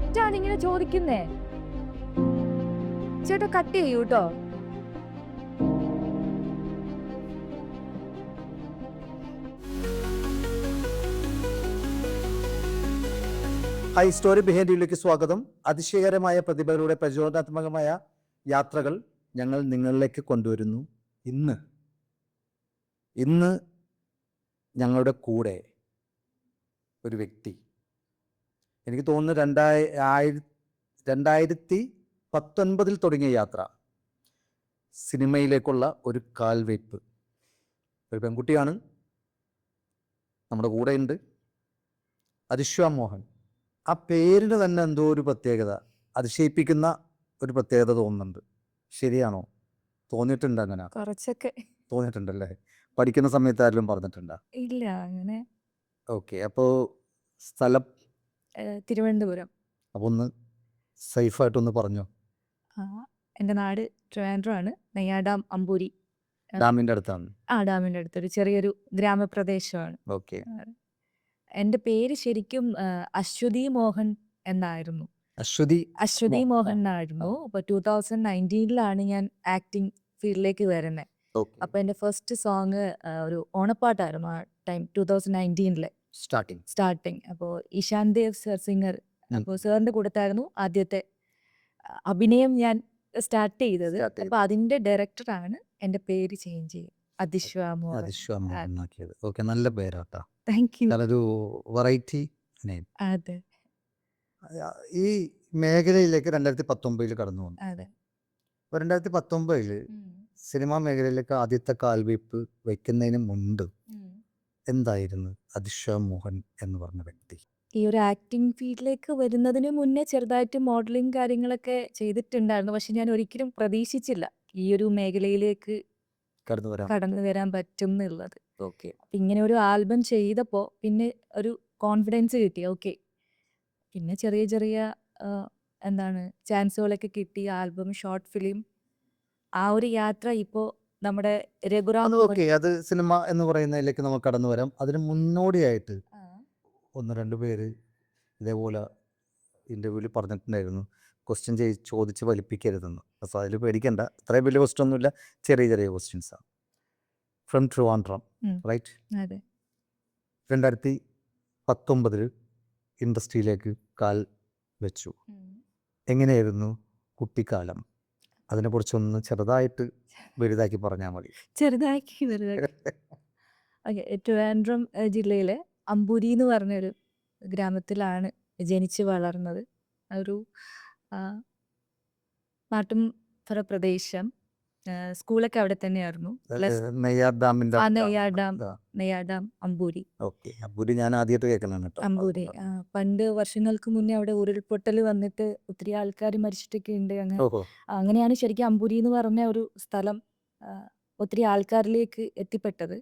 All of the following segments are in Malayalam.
തെറ്റാണ് ഇങ്ങനെ ചോദിക്കുന്നേ. ചേട്ടാ കട്ട് ചെയ്യൂ കേട്ടോ. ഹായ്, സ്റ്റോറി ബിഹൈൻഡ് യുയിലേക്ക് സ്വാഗതം. അതിശയകരമായ പ്രതിഭകളുടെ പ്രചോദനാത്മകമായ യാത്രകൾ ഞങ്ങൾ നിങ്ങളിലേക്ക് കൊണ്ടുവരുന്നു. ഇന്ന് ഞങ്ങളുടെ കൂടെ ഒരു വ്യക്തി, എനിക്ക് തോന്നുന്നു 2019 തുടങ്ങിയ യാത്ര, സിനിമയിലേക്കുള്ള ഒരു കാൽവയ്പ്. ഒരു പെൺകുട്ടിയാണ് നമ്മുടെ കൂടെ ഉണ്ട്, അതിശ്വ മോഹൻ. ആ പേരിന് തന്നെ എന്തോ ഒരു പ്രത്യേകത, അതിശയിപ്പിക്കുന്ന ഒരു പ്രത്യേകത തോന്നുന്നുണ്ട്. ശരിയാണോ? തോന്നിയിട്ടുണ്ട്? അങ്ങനെ കുറച്ചൊക്കെ തോന്നിയിട്ടുണ്ടല്ലേ? പഠിക്കുന്ന സമയത്ത് ആരെങ്കിലും പറഞ്ഞിട്ടുണ്ടോ? ഇല്ല അങ്ങനെ. ഓക്കെ, അപ്പോൾ സ്ഥലം തിരുവനന്തപുരം. അപ്പോൾ ഒന്ന് സേഫായിട്ടൊന്ന് പറഞ്ഞോ. എൻ്റെ നാട് ട്രിവാൻഡ്രം ആണ്. നെയ്യാഡാം അമ്പൂരി ഡാമിൻ്റെ അടുത്താണ്. ഡാമിൻ്റെ അടുത്തൊരു ചെറിയൊരു ഗ്രാമപ്രദേശമാണ്. ഓക്കെ. എൻ്റെ പേര് ശരിക്കും അശ്വതി മോഹൻ എന്നായിരുന്നു. അശ്വതി മോഹൻ എന്നായിരുന്നു. അപ്പോൾ 2019 ഞാൻ ആക്ടിങ് ഫീൽഡിലേക്ക് വരുന്നത്. അപ്പോൾ എൻ്റെ ഫസ്റ്റ് സോങ് ഒരു ഓണപ്പാട്ടായിരുന്നു. ആ ടൈം 2019 സ്റ്റാർട്ടിങ്. അപ്പോൾ ഇഷാൻ ദേവ് സർ സിംഗർ. അപ്പോൾ സാറിൻ്റെ കൂടത്തായിരുന്നു ആദ്യത്തെ അഭിനയം ഞാൻ സ്റ്റാർട്ട് ചെയ്തത്. അപ്പോൾ അതിൻ്റെ ഡയറക്ടറാണ് എൻ്റെ പേര് ചേഞ്ച് ചെയ്തത്, അതിശ്വ മോഹൻ. ഓക്കെ, നല്ല പേരാട്ടാ. Thank you. നല്ലൊരു വെറൈറ്റി നെയിം. അതെ ഈ മേഖലയിലേക്ക് 2019 കടന്നു വന്നു. അതെ. അപ്പോൾ 2019 സിനിമാ മേഖലയിലേക്ക് ആദ്യത്തെ കാൽവയ്പ് വയ്ക്കുന്നതിന് മുൻപ് എന്തായിരുന്നു അതിശ്വ മോഹൻ എന്ന് പറഞ്ഞ വ്യക്തി? ഈ ഒരു ആക്ടിങ് ഫീൽഡിലേക്ക് വരുന്നതിന് മുന്നേ ചെറുതായിട്ട് മോഡലിംഗ് കാര്യങ്ങളൊക്കെ ചെയ്തിട്ടുണ്ടായിരുന്നു. പക്ഷെ ഞാൻ ഒരിക്കലും പ്രതീക്ഷിച്ചില്ല ഈ ഒരു മേഖലയിലേക്ക് കടന്നു വരാൻ പറ്റും എന്നുള്ളത്. ഇങ്ങനെ ഒരു ആൽബം ചെയ്തപ്പോൾ പിന്നെ ഒരു കോൺഫിഡൻസ് കിട്ടി. ഓക്കെ, പിന്നെ ചെറിയ ചെറിയ ചാൻസുകളൊക്കെ കിട്ടി. ആൽബം, ഷോർട്ട് ഫിലിം, ആ ഒരു യാത്ര ഇപ്പോൾ നമ്മുടെ രഘുറാം. അത് സിനിമ എന്ന് പറയുന്നതിലേക്ക് നമുക്ക് കടന്നു വരാം. അതിന് മുന്നോടിയായിട്ട് ഒന്ന് രണ്ട് പേര് ഇതേപോലെ ഇൻ്റർവ്യൂവിൽ പറഞ്ഞിട്ടുണ്ടായിരുന്നു, ക്വസ്റ്റ്യൻ ചോദിച്ച് വലിപ്പിക്കരുതെന്ന്. അപ്പോൾ അതിൽ പേടിക്കണ്ട, അത്രയും വലിയ ക്വസ്റ്റ്യൻ ഒന്നുമില്ല, ചെറിയ ചെറിയ ക്വസ്റ്റ്യൻസാണ്. From Trivandrum, right? 2019 ഇൻഡസ്ട്രിയിലേക്ക് കാൽ വെച്ചു. എങ്ങനെയായിരുന്നു കുട്ടിക്കാലം? അതിനെക്കുറിച്ചൊന്ന് ചെറുതായിട്ട് വലുതാക്കി പറഞ്ഞാൽ മതി. ചെറുതാക്കി ഓക്കെ. ട്രിവാൻഡ്രം ജില്ലയിലെ അമ്പൂരി എന്ന് പറഞ്ഞൊരു ഗ്രാമത്തിലാണ് ജനിച്ച് വളർന്നത്. ഒരു നാട്ടുംപുറ പ്രദേശം. സ്കൂളൊക്കെ അവിടെ തന്നെയായിരുന്നു. നെയ്യാർഡാം അമ്പൂരി. അമ്പൂരി ഞാൻ ആദ്യമായിട്ട് കേൾക്കണം. അമ്പൂരി പണ്ട് വർഷങ്ങൾക്ക് മുന്നേ അവിടെ ഉരുൾപൊട്ടൽ വന്നിട്ട് ഒത്തിരി ആൾക്കാർ മരിച്ചിട്ടൊക്കെ ഉണ്ട്. അങ്ങനെയാണ് ശരിക്കും അമ്പൂരി എന്ന് പറഞ്ഞ ഒരു സ്ഥലം ഒത്തിരി ആൾക്കാരിലേക്ക് എത്തിപ്പെട്ടത്.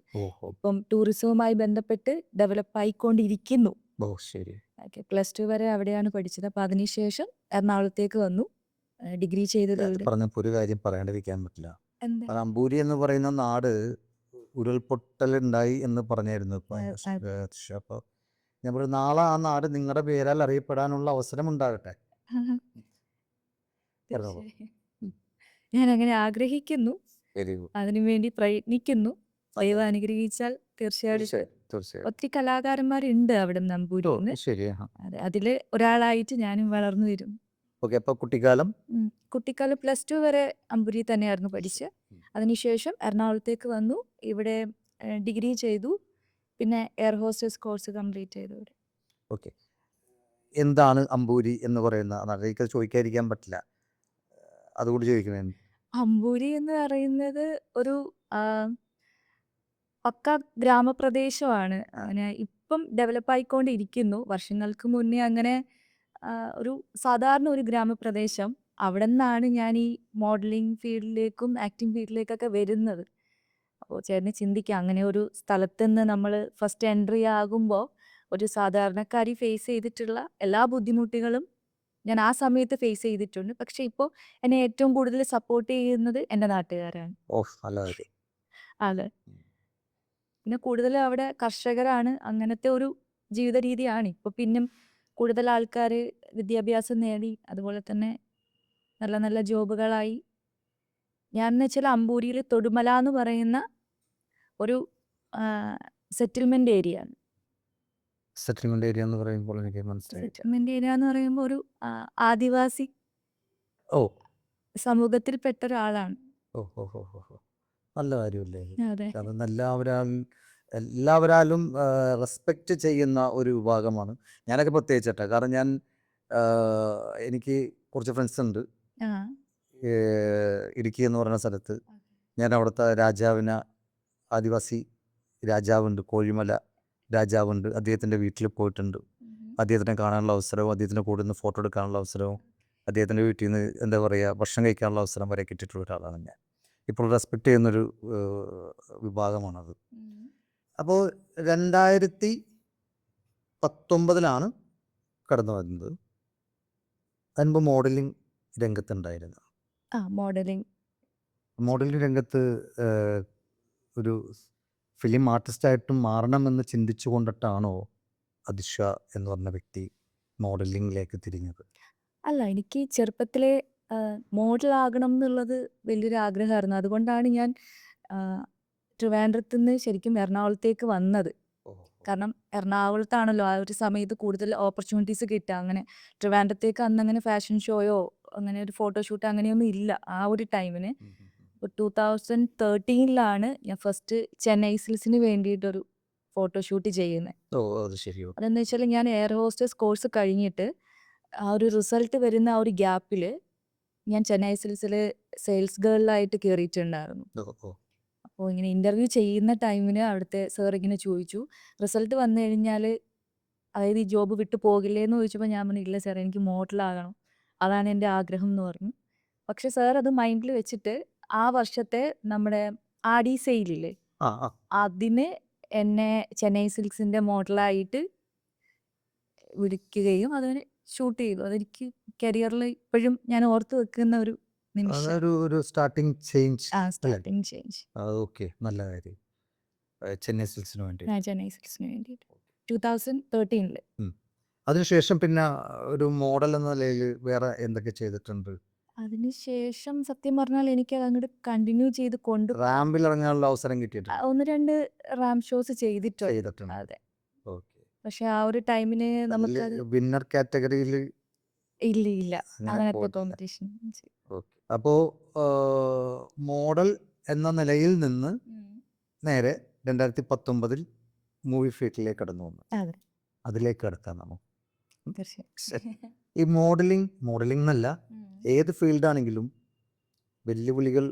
ഇപ്പം ടൂറിസവുമായി ബന്ധപ്പെട്ട് ഡെവലപ്പ് ആയിക്കൊണ്ടിരിക്കുന്നു. +2 വരെ അവിടെയാണ് പഠിച്ചത്. അപ്പം അതിനുശേഷം എറണാകുളത്തേക്ക് വന്നു, ഡിഗ്രി ചെയ്തത്. പറഞ്ഞപ്പോൾ ഒരു കാര്യം പറയാണ്ടിരിക്കാൻ പറ്റില്ല. അമ്പൂരി എന്ന് പറയുന്ന നാട് ഉരുൾപൊട്ടൽ ഉണ്ടായി എന്ന് പറഞ്ഞായിരുന്നു. അപ്പോൾ ഞാൻ പറഞ്ഞു, നാളെ ആ നാട് നിങ്ങളുടെ പേരാൽ അറിയപ്പെടാനുള്ള അവസരം ഉണ്ടാകട്ടെ. ഞാൻ അങ്ങനെ ആഗ്രഹിക്കുന്നു, അതിനുവേണ്ടി പ്രയത്നിക്കുന്നു. ദൈവം അനുഗ്രഹിച്ചാൽ തീർച്ചയായിട്ടും. ഒത്തിരി കലാകാരന്മാരുണ്ട് അവിടെ നമ്പൂരിന്ന്. അതെ, അതില് ഒരാളായിട്ട് ഞാനും വളർന്നു വരും. കുട്ടിക്കാലം +2 വരെ അമ്പൂരി തന്നെയായിരുന്നു പഠിച്ചത്. അതിനുശേഷം എറണാകുളത്തേക്ക് വന്നു, ഇവിടെ ഡിഗ്രി ചെയ്തു, പിന്നെ എയർ ഹോസ്റ്റസ് കോഴ്സ് കംപ്ലീറ്റ് ചെയ്തു. ഓക്കെ, എന്താണ് അമ്പൂരി എന്ന് പറയുന്നത്? ചോദിക്കാതിരിക്കാൻ പറ്റില്ല, അതുകൊണ്ട് ചോദിക്കണേ. അമ്പൂരി എന്ന് പറയുന്നത് ഒരു പക്ക ഗ്രാമപ്രദേശമാണ്. അങ്ങനെ ഇപ്പം ഡെവലപ്പ് ആയിക്കൊണ്ടിരിക്കുന്നു. വർഷങ്ങൾക്ക് മുന്നേ അങ്ങനെ ഒരു സാധാരണ ഒരു ഗ്രാമപ്രദേശം. അവിടെ നിന്നാണ് ഞാൻ ഈ മോഡലിംഗ് ഫീൽഡിലേക്കും ആക്ടിങ് ഫീൽഡിലേക്കൊക്കെ വരുന്നത്. അപ്പോൾ ചേട്ടന് ചിന്തിക്കാം, അങ്ങനെ ഒരു സ്ഥലത്ത് നിന്ന് നമ്മൾ ഫസ്റ്റ് എൻട്രി ആകുമ്പോൾ ഒരു സാധാരണക്കാരി ഫേസ് ചെയ്തിട്ടുള്ള എല്ലാ ബുദ്ധിമുട്ടുകളും ഞാൻ ആ സമയത്ത് ഫേസ് ചെയ്തിട്ടുണ്ട്. പക്ഷെ ഇപ്പോൾ എന്നെ ഏറ്റവും കൂടുതൽ സപ്പോർട്ട് ചെയ്യുന്നത് എൻ്റെ നാട്ടുകാരാണ്. അതെ, പിന്നെ കൂടുതൽ അവിടെ കർഷകരാണ്. അങ്ങനത്തെ ഒരു ജീവിത രീതിയാണ്. ഇപ്പോൾ പിന്നെ കൂടുതൽ ആൾക്കാർ വിദ്യാഭ്യാസം നേടി അതുപോലെ തന്നെ നല്ല നല്ല ജോബുകളായി. ഞാൻ എന്ന് വെച്ചാൽ അമ്പൂരിയിൽ തൊടുമല എന്ന് പറയുന്ന ഒരു സെറ്റിൽമെന്റ് ഏരിയ ആണ്. സെറ്റിൽമെന്റ് ഏരിയ എന്ന് പറയുമ്പോൾ എനിക്ക് മനസ്സിലായില്ല. സെറ്റിൽമെന്റ് ഏരിയ എന്ന് പറയുമ്പോൾ ഒരു ആദിവാസി ഓ സമൂഹത്തിൽപ്പെട്ട ഒരാളാണ്. ഓ ഓ ഓ ഓ ഓ. നല്ല കാര്യമല്ലേ ഇത്? അതെ. കാരണം എല്ലാവരാലും റെസ്പെക്റ്റ് ചെയ്യുന്ന ഒരു വിഭാഗമാണ്. ഞാനൊക്കെ പ്രത്യേകിച്ചിട്ടാ. കാരണം ആ, എനിക്ക് കുറച്ച് ഫ്രണ്ട്സ് ഉണ്ട് ആ. ഇടുക്കി എന്ന് പറയുന്ന സ്ഥലത്ത്. ഞാൻ അവിടുത്തെ രാജാവിനെ, ആദിവാസി രാജാവുണ്ട്, കോഴിമല രാജാവുണ്ട്, അദ്ദേഹത്തിൻ്റെ വീട്ടിൽ പോയിട്ടുണ്ട്. അദ്ദേഹത്തിനെ കാണാനുള്ള അവസരവും അദ്ദേഹത്തിൻ്റെ കൂടെ നിന്ന് ഫോട്ടോ എടുക്കാനുള്ള അവസരവും അദ്ദേഹത്തിൻ്റെ വീട്ടിൽ നിന്ന് എന്താ പറയുക ഭക്ഷണം കഴിക്കാനുള്ള അവസരം വരെ കിട്ടിയിട്ടുള്ള ഒരാളാണ് ഞാൻ. ഇപ്പോൾ റെസ്പെക്റ്റ് ചെയ്യുന്നൊരു വിഭാഗമാണത്. അപ്പോൾ 2019 കടന്നു വരുന്നത്. അതിനുമ്പോൾ മോഡലിംഗ് രംഗത്തുണ്ടായിരുന്നു. മോഡലിംഗ് രംഗത്ത് ഒരു ഫിലിം ആർട്ടിസ്റ്റായിട്ടും മാറണമെന്ന് ചിന്തിച്ചു കൊണ്ടിട്ടാണോ അതിഷ എന്ന് പറഞ്ഞ വ്യക്തി മോഡലിംഗിലേക്ക് തിരിഞ്ഞത്? അല്ല, എനിക്ക് ചെറുപ്പത്തിലെ മോഡലാകണം എന്നുള്ളത് വലിയൊരു ആഗ്രഹമായിരുന്നു. അതുകൊണ്ടാണ് ഞാൻ ട്രിവാൻഡ്രത്ത് നിന്ന് ശരിക്കും എറണാകുളത്തേക്ക് വന്നത്. കാരണം എറണാകുളത്താണല്ലോ ആ ഒരു സമയത്ത് കൂടുതൽ ഓപ്പർച്യൂണിറ്റീസ് കിട്ടുക. അങ്ങനെ ട്രിവാൻഡ്രത്തേക്ക് അന്നങ്ങനെ ഫാഷൻ ഷോയോ അങ്ങനെ ഒരു ഫോട്ടോഷൂട്ട് അങ്ങനെയൊന്നും ഇല്ല ആ ഒരു ടൈമിന്. 2013 ഞാൻ ഫസ്റ്റ് ചെന്നൈ സിൽസിന് വേണ്ടിയിട്ടൊരു ഫോട്ടോഷൂട്ട് ചെയ്യുന്നത്. ഓ അത് ശരി. അതെന്ന് വെച്ചാൽ ഞാൻ എയർ ഹോസ്റ്റസ് കോഴ്സ് കഴിഞ്ഞിട്ട് ആ ഒരു റിസൾട്ട് വരുന്ന ആ ഒരു ഗ്യാപ്പിൽ ഞാൻ ചെന്നൈ സിൽസിൽ സെയിൽസ് ഗേളിലായിട്ട് കയറിയിട്ടുണ്ടായിരുന്നു. അപ്പോൾ ഇങ്ങനെ ഇൻ്റർവ്യൂ ചെയ്യുന്ന ടൈമിന് അവിടുത്തെ സാർ ഇങ്ങനെ ചോദിച്ചു, റിസൾട്ട് വന്നു കഴിഞ്ഞാൽ അതായത് ഈ ജോബ് വിട്ടു പോകില്ലേ എന്ന് ചോദിച്ചപ്പോൾ ഞാൻ പറഞ്ഞു, ഇല്ല സാർ എനിക്ക് മോഡലാകണം, അതാണ് എൻ്റെ ആഗ്രഹം എന്ന് പറഞ്ഞു. പക്ഷെ സാർ അത് മൈൻഡിൽ വെച്ചിട്ട് ആ വർഷത്തെ നമ്മുടെ ആഡി സെയിലില്ലേ ആ ആ അതിന് എന്നെ ചെന്നൈ സിൽക്സിൻ്റെ മോഡലായിട്ട് വിളിക്കുകയും അതിന് ഷൂട്ട് ചെയ്തു. അതെനിക്ക് കരിയറിൽ ഇപ്പോഴും ഞാൻ ഓർത്ത് വെക്കുന്ന ഒരു നിമിഷം. ഒരു സ്റ്റാർട്ടിങ് ചേഞ്ച് അല്ലേ? Starting change. ഓക്കെ, നല്ല കാര്യം. ചെന്നൈ സിൽസിന് വേണ്ടി. ചെന്നൈ സിൽക്സിന് വേണ്ടിയിട്ട് 2013 അതിനുശേഷം പിന്നെ ഒരു മോഡൽ എന്ന നിലയിൽ വേറെ എന്തൊക്കെ ചെയ്തിട്ടുണ്ട്? അതിനുശേഷം സത്യം പറഞ്ഞാൽ എനിക്ക് അത് അങ്ങോട്ട് കണ്ടിന്യൂ ചെയ്ത് റാമ്പിൽ ഇറങ്ങാനുള്ള അവസരം കിട്ടിയിട്ടുണ്ട്? 1-2 റാം ഷോസ് ചെയ്തിട്ടുണ്ട്. ചെയ്തിട്ടുണ്ട്. അതെ. ഓക്കെ. പക്ഷെ ആ ഒരു ടൈമിന് നമുക്കത് വിന്നർ കാറ്റഗറിയിൽ ഇല്ല അങ്ങനത്തെ പോയിട്ടില്ല. കോമ്പറ്റീഷൻ. ഓക്കെ. അപ്പോൾ മോഡൽ എന്ന നിലയിൽ നിന്ന് നേരെ 2019 മൂവി ഫീൽഡിലേക്ക് കടന്നു വന്നു. അതെ, അതിലേക്ക് കടക്കാം നമുക്ക്. തീർച്ചയായും. ഈ മോഡലിംഗ് എന്നല്ല, ഏത് ഫീൽഡാണെങ്കിലും വെല്ലുവിളികൾ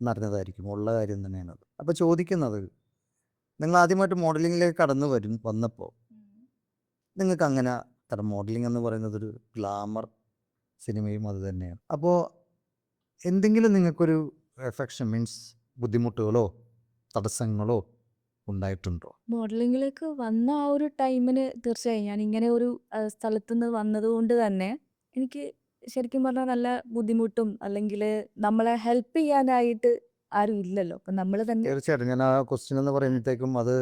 നിറഞ്ഞതായിരിക്കും, ഉള്ള കാര്യം തന്നെയാണ്. അപ്പോൾ ചോദിക്കുന്നത്, നിങ്ങൾ ആദ്യമായിട്ട് മോഡലിങ്ങിലേക്ക് വന്നപ്പോൾ നിങ്ങൾക്ക് അങ്ങനെ മോഡലിംഗ് എന്ന് പറയുന്നത് ഒരു ഗ്ലാമർ സിനിമയും അത് തന്നെയാണ്. അപ്പോൾ എന്തെങ്കിലും നിങ്ങൾക്കൊരു എഫക്ഷൻ മീൻസ് ബുദ്ധിമുട്ടുകളോ തടസ്സങ്ങളോ ഉണ്ടായിട്ടുണ്ടോ? മോഡലിങ്ങിലേക്ക് വന്ന ആ ഒരു ടൈമിന് തീർച്ചയായും ഞാൻ ഇങ്ങനെ ഒരു സ്ഥലത്തുനിന്ന് വന്നതുകൊണ്ട് തന്നെ എനിക്ക് ശരിക്കും പറഞ്ഞാൽ നല്ല ബുദ്ധിമുട്ടും അല്ലെങ്കിൽ നമ്മളെ ഹെൽപ്പ് ചെയ്യാനായിട്ട് ആരും ഇല്ലല്ലോ. അപ്പം നമ്മൾ തന്നെ തീർച്ചയായിട്ടും ഞാൻ ആ ക്വസ്റ്റ്യൻ എന്ന് പറയുമ്പോഴത്തേക്കും അത്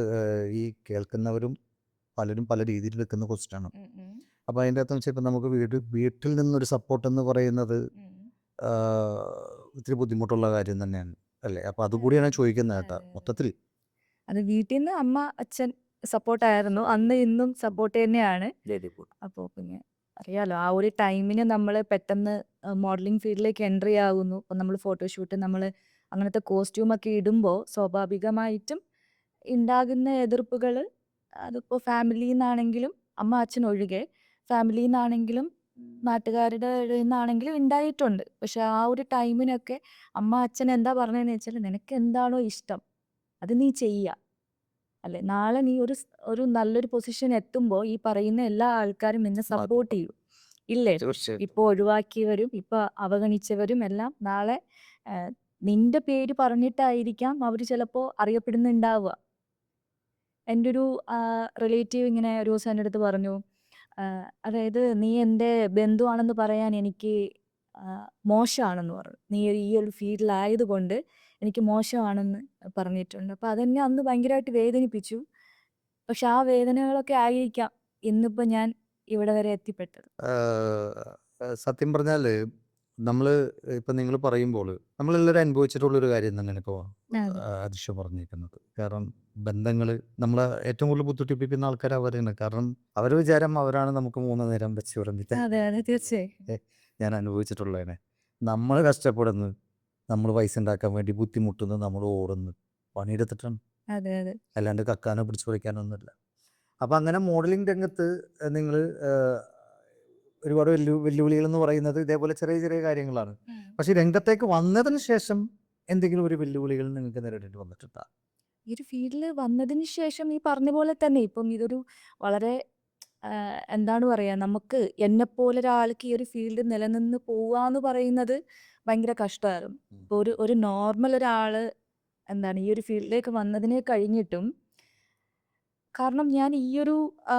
ഈ കേൾക്കുന്നവരും പലരും പല രീതിയിൽ എടുക്കുന്ന ക്വസ്റ്റ്യനാണ്. അപ്പോൾ അതിൻ്റെ അകത്ത് വെച്ചാൽ ഇപ്പം നമുക്ക് വീട്ടിൽ നിന്നൊരു സപ്പോർട്ട് എന്ന് പറയുന്നത് ഇത്തിരി ബുദ്ധിമുട്ടുള്ള കാര്യം തന്നെയാണ് അല്ലേ? അപ്പോൾ അതുകൂടിയാണ് ചോദിക്കുന്നത് കേട്ടോ മൊത്തത്തിൽ. അത് വീട്ടിൽ നിന്ന് അമ്മ അച്ഛൻ സപ്പോർട്ടായിരുന്നു, അന്ന് ഇന്നും സപ്പോർട്ട് തന്നെയാണ്. അപ്പോൾ പിന്നെ അറിയാലോ ആ ഒരു ടൈമിന് നമ്മൾ പെട്ടെന്ന് മോഡലിംഗ് ഫീൽഡിലേക്ക് എൻട്രി ആകുന്നു. അപ്പം നമ്മൾ ഫോട്ടോഷൂട്ട് നമ്മൾ അങ്ങനത്തെ കോസ്റ്റ്യൂമൊക്കെ ഇടുമ്പോൾ സ്വാഭാവികമായിട്ടും ഉണ്ടാകുന്ന എതിർപ്പുകൾ അതിപ്പോൾ ഫാമിലിയിൽ നിന്നാണെങ്കിലും അമ്മ അച്ഛൻ ഒഴികെ ഫാമിലിയിൽ നിന്നാണെങ്കിലും നാട്ടുകാരുടെ ഇടയിൽ നിന്നാണെങ്കിലും ഉണ്ടായിട്ടുണ്ട്. പക്ഷെ ആ ഒരു ടൈമിനൊക്കെ അമ്മ അച്ഛൻ എന്താ പറഞ്ഞതെന്ന് വെച്ചാൽ, നിനക്ക് എന്താണോ ഇഷ്ടം അത് നീ ചെയ്യുക, അല്ലേ നാളെ നീ ഒരു നല്ലൊരു പൊസിഷൻ എത്തുമ്പോൾ ഈ പറയുന്ന എല്ലാ ആൾക്കാരും നിന്നെ സപ്പോർട്ട് ചെയ്യും, ഇല്ലേ? ഇപ്പോൾ ഒഴിവാക്കിയവരും ഇപ്പോൾ അവഗണിച്ചവരും എല്ലാം നാളെ നിന്റെ പേര് പറഞ്ഞിട്ടായിരിക്കാം അവർ ചിലപ്പോൾ അറിയപ്പെടുന്നുണ്ടാവുക. എൻ്റെ ഒരു റിലേറ്റീവ് ഇങ്ങനെ ഒരു ദിവസം എൻ്റെ അടുത്ത് പറഞ്ഞു, അതായത് നീ എൻ്റെ ബന്ധുവാണെന്ന് പറയാൻ എനിക്ക് മോശമാണെന്ന് പറഞ്ഞു, നീ ഈ ഒരു ഫീൽഡിലായത് കൊണ്ട് എനിക്ക് മോശമാണെന്ന് പറഞ്ഞിട്ടുണ്ട്. അപ്പോൾ അതെന്നെ അന്ന് ഭയങ്കരമായിട്ട് വേദനിപ്പിച്ചു. പക്ഷെ ആ വേദനകളൊക്കെ ആയിരിക്കാം ഇന്നിപ്പോൾ ഞാൻ ഇവിടെ വരെ എത്തിപ്പെട്ടത്. സത്യം പറഞ്ഞാൽ നമ്മൾ ഇപ്പം നിങ്ങൾ പറയുമ്പോൾ നമ്മളെല്ലാവരും അനുഭവിച്ചിട്ടുള്ളൊരു കാര്യം തന്നെയാണ് ഇപ്പോൾ അതെ. അതിശ പറഞ്ഞിരിക്കുന്നത്. കാരണം ബന്ധങ്ങൾ നമ്മളെ ഏറ്റവും കൂടുതൽ ബുദ്ധിമുട്ടിപ്പിക്കുന്ന ആൾക്കാർ അവരാണ്. കാരണം അവരുടെ വിചാരം അവരാണ് നമുക്ക് 3 നേരം വെച്ച് വിളമ്പി അതെ, അതെ. തീർച്ചയായും. ഞാൻ അനുഭവിച്ചിട്ടുള്ളതിനെ. നമ്മൾ കഷ്ടപ്പെടുന്നു, നമ്മൾ പൈസ ഉണ്ടാക്കാൻ വേണ്ടി ബുദ്ധിമുട്ടുന്നു, നമ്മൾ ഓടുന്നു, പണിയെടുത്തിട്ടാണ്. അതെ, അതെ. അല്ലാണ്ട് കക്കാനോ പിടിച്ചു പറിക്കാനോ ഒന്നുമില്ല. അപ്പം അങ്ങനെ മോഡലിംഗ് രംഗത്ത് നിങ്ങൾ ഒരുപാട് വെല്ലുവിളികൾ എന്ന് പറയുന്നത് ഇതേപോലെ ചെറിയ ചെറിയ കാര്യങ്ങളാണ്. ഉം. പക്ഷേ രംഗത്തേക്ക് വന്നതിന് ശേഷം എന്തെങ്കിലും ഒരു വെല്ലുവിളികൾ നിങ്ങൾക്ക് നേരിടേണ്ടി വന്നിട്ടുണ്ടോ? ഈ ഒരു ഫീൽഡിൽ വന്നതിന് ശേഷം ഈ പറഞ്ഞ പോലെ തന്നെ ഇപ്പം ഇതൊരു വളരെ എന്താണ് പറയുക, നമുക്ക് എന്നെപ്പോലെ ഒരാൾക്ക് ഈ ഒരു ഫീൽഡ് നിലനിന്ന് പോവാന്ന് പറയുന്നത് ഭയങ്കര കഷ്ടമായിരുന്നു. ഉം. ഇപ്പോൾ ഒരു നോർമൽ ഒരാൾ എന്താണ് ഈ ഒരു ഫീൽഡിലേക്ക് വന്നതിനെ കഴിഞ്ഞിട്ടും, കാരണം ഞാൻ ഈ ഒരു ആ,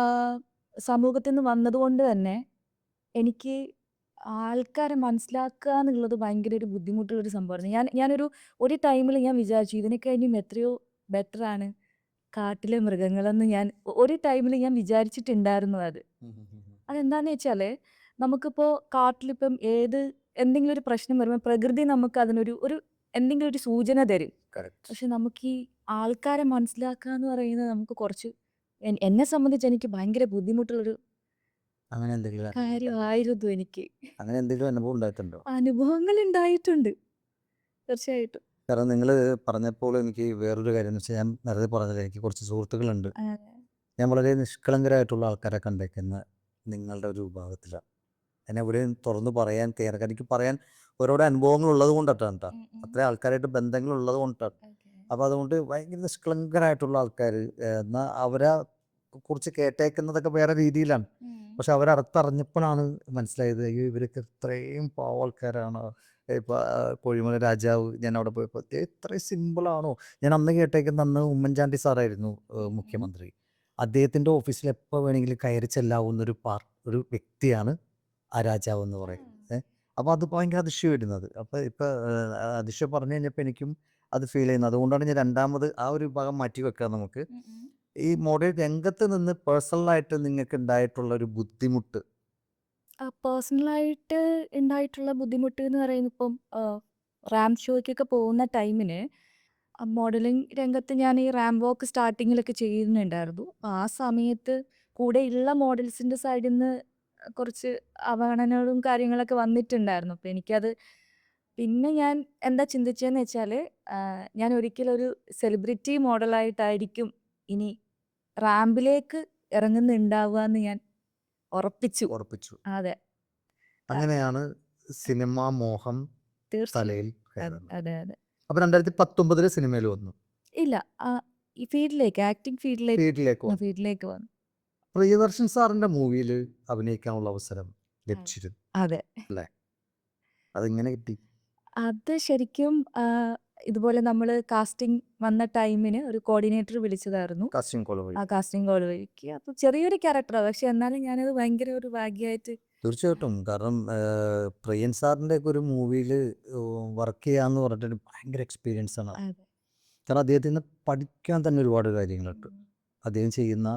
സമൂഹത്തിൽ നിന്ന് വന്നതുകൊണ്ട് തന്നെ എനിക്ക് ആൾക്കാരെ മനസ്സിലാക്കുക എന്നുള്ളത് ഭയങ്കര ഒരു ബുദ്ധിമുട്ടുള്ളൊരു സംഭവമായിരുന്നു. ഒരു ടൈമിൽ ഞാൻ വിചാരിച്ചു ഇതിനെക്കഴിഞ്ഞും എത്രയോ ബെറ്ററാണ് കാട്ടിലെ മൃഗങ്ങളെന്ന് ഒരു ടൈമിൽ ഞാൻ വിചാരിച്ചിട്ടുണ്ടായിരുന്നു അത്. ഉം, ഉം, ഉം, ഉം. അതെന്താന്ന് വെച്ചാല്, നമുക്കിപ്പോൾ കാട്ടിലിപ്പം എന്തെങ്കിലും ഒരു പ്രശ്നം വരുമ്പോൾ പ്രകൃതി നമുക്ക് എന്തെങ്കിലും ഒരു സൂചന തരും. Correct. പക്ഷെ നമുക്ക് ഈ ആൾക്കാരെ മനസ്സിലാക്കുക എന്ന് പറയുന്നത് നമുക്ക് കുറച്ച് എന്നെ സംബന്ധിച്ച് എനിക്ക് ഭയങ്കര ബുദ്ധിമുട്ടുള്ളൊരു അങ്ങനെ എന്തെങ്കിലും കാര്യമായിരുന്നു എനിക്ക്. അങ്ങനെ എന്തെങ്കിലും അനുഭവം ഉണ്ടായിട്ടുണ്ടോ? അനുഭവങ്ങൾ ഉണ്ടായിട്ടുണ്ട്. തീർച്ചയായിട്ടും. കാരണം നിങ്ങൾ പറഞ്ഞപ്പോൾ എനിക്ക് വേറൊരു കാര്യം എന്ന് വെച്ചാൽ ഞാൻ നേരത്തെ പറഞ്ഞത് എനിക്ക് കുറച്ച് സുഹൃത്തുക്കളുണ്ട്. അതെ. ഞാൻ വളരെ നിഷ്കളങ്കരായിട്ടുള്ള ആൾക്കാരെ കണ്ടേക്കുന്ന നിങ്ങളുടെ ഒരു വിഭാഗത്തിലാണ്. എന്നെ എവിടെയും തുറന്ന് പറയാൻ കയറി എനിക്ക് പറയാൻ ഓരോരോ അനുഭവങ്ങൾ ഉള്ളത് കൊണ്ടിട്ടാണ് കേട്ടോ. ഉം, ഉം. അത്രയും ആൾക്കാരായിട്ട് ബന്ധങ്ങൾ ഉള്ളത് കൊണ്ടിട്ടാണ്. ഓക്കേ. അപ്പോൾ അതുകൊണ്ട് ഭയങ്കര നിഷ്കളങ്കരായിട്ടുള്ള ആൾക്കാർ, എന്നാൽ അവരെ കുറിച്ച് കേട്ടേക്കുന്നതൊക്കെ വേറെ രീതിയിലാണ്. ഉം. പക്ഷെ അവരടുത്തറിഞ്ഞപ്പോഴാണ് മനസ്സിലായത് അയ്യോ ഇവരൊക്കെ ഇത്രയും പാവ ആൾക്കാരാണ്. ഇപ്പം കോഴിമല രാജാവ് ഞാൻ അവിടെ പോയപ്പോൾ ഇത്രയും സിമ്പിളാണോ. ഞാൻ അന്ന് കേട്ടേക്കുന്ന അന്ന് ഉമ്മൻചാണ്ടി സാറായിരുന്നു ഉം. മുഖ്യമന്ത്രി. അദ്ദേഹത്തിൻ്റെ ഓഫീസിൽ എപ്പോൾ വേണമെങ്കിലും കയറി ചെല്ലാവുന്നൊരു ഒരു വ്യക്തിയാണ് ആ രാജാവ് എന്ന് പറയുന്നത്. അപ്പോൾ അത് ഭയങ്കര അതിശയമായിരുന്നത്. അപ്പോൾ ഇപ്പോൾ അതിശയം പറഞ്ഞു കഴിഞ്ഞപ്പോൾ എനിക്കും അത് ഫീൽ ചെയ്യുന്നത്. അതുകൊണ്ടാണ് ഞാൻ രണ്ടാമത് ആ ഒരു ഭാഗം മാറ്റി വെക്കാം നമുക്ക്. ഉം, ഉം. ഈ മോഡൽ രംഗത്ത് നിന്ന് പേഴ്സണലായിട്ട് നിങ്ങൾക്ക് ഉണ്ടായിട്ടുള്ള ഒരു ബുദ്ധിമുട്ട്. പേഴ്സണലായിട്ട് ഉണ്ടായിട്ടുള്ള ബുദ്ധിമുട്ട് എന്ന് പറയുന്നത് ഇപ്പം റാമ്പ് ഷോയ്ക്കൊക്കെ പോകുന്ന ടൈമിന് മോഡലിംഗ് രംഗത്ത് ഞാൻ ഈ റാമ്പ് വാക്ക് സ്റ്റാർട്ടിങ്ങിലൊക്കെ ചെയ്യുന്നുണ്ടായിരുന്നു. അപ്പോൾ ആ സമയത്ത് കൂടെയുള്ള മോഡൽസിൻ്റെ സൈഡിൽ നിന്ന് കുറച്ച് അവഗണനകളും കാര്യങ്ങളൊക്കെ വന്നിട്ടുണ്ടായിരുന്നു. അപ്പോൾ പിന്നെ ഞാൻ എന്താ ചിന്തിച്ചതെന്ന് വെച്ചാൽ, ഞാൻ ഒരിക്കലും ഒരു സെലിബ്രിറ്റി മോഡലായിട്ടായിരിക്കും ഇനി റാമ്പിലേക്ക് ഇറങ്ങുന്നുണ്ടാവുക എന്ന് ഞാൻ ഉറപ്പിച്ചു. ഉറപ്പിച്ചു. അതെ. അങ്ങനെയാണ് സിനിമാ മോഹം തീർച്ചയായും. തലയിൽ അതെ, കയറുന്നത്. അതെ, അതെ. അപ്പോൾ 2019 സിനിമയിൽ വന്നു. ഇല്ല. ഈ ആക്ടിംഗ് വീട്ടിലേക്ക് വന്നു. ഫീൽഡിലേക്ക് വന്നു. പ്രിയദർശൻ സാറിൻ്റെ മൂവിയിൽ അഭിനയിക്കാനുള്ള അവസരം ലഭിച്ചിരുന്നു അതെ. അല്ലേ? അതെങ്ങനെ കിട്ടി? അത് ശരിക്കും ഇതുപോലെ നമ്മള് കാസ്റ്റിംഗ് വന്ന ടൈമിന് ഒരു കോർഡിനേറ്റർ വിളിച്ചതായിരുന്നു. കാസ്റ്റിംഗ് കോൾ വഴി. ആ കാസ്റ്റിംഗ് കോൾ വഴിക്ക്. അപ്പോൾ ചെറിയൊരു ക്യാരക്ടറാണ്. പക്ഷെ എന്നാലും ഞാനത് ഭയങ്കര ഒരു ഭാഗ്യമായിട്ട്. തീർച്ചയായിട്ടും. കാരണം പ്രിയൻ സാറിൻ്റെ ഒക്കെ ഒരു മൂവിയിൽ വർക്ക് ചെയ്യാന്ന് പറഞ്ഞിട്ട് ഭയങ്കര എക്സ്പീരിയൻസ് ആണ്. അതെ. കാരണം അദ്ദേഹത്തിൽ നിന്ന് പഠിക്കാൻ തന്നെ ഒരുപാട് കാര്യങ്ങളുണ്ട്. ഉം. അദ്ദേഹം ചെയ്യുന്ന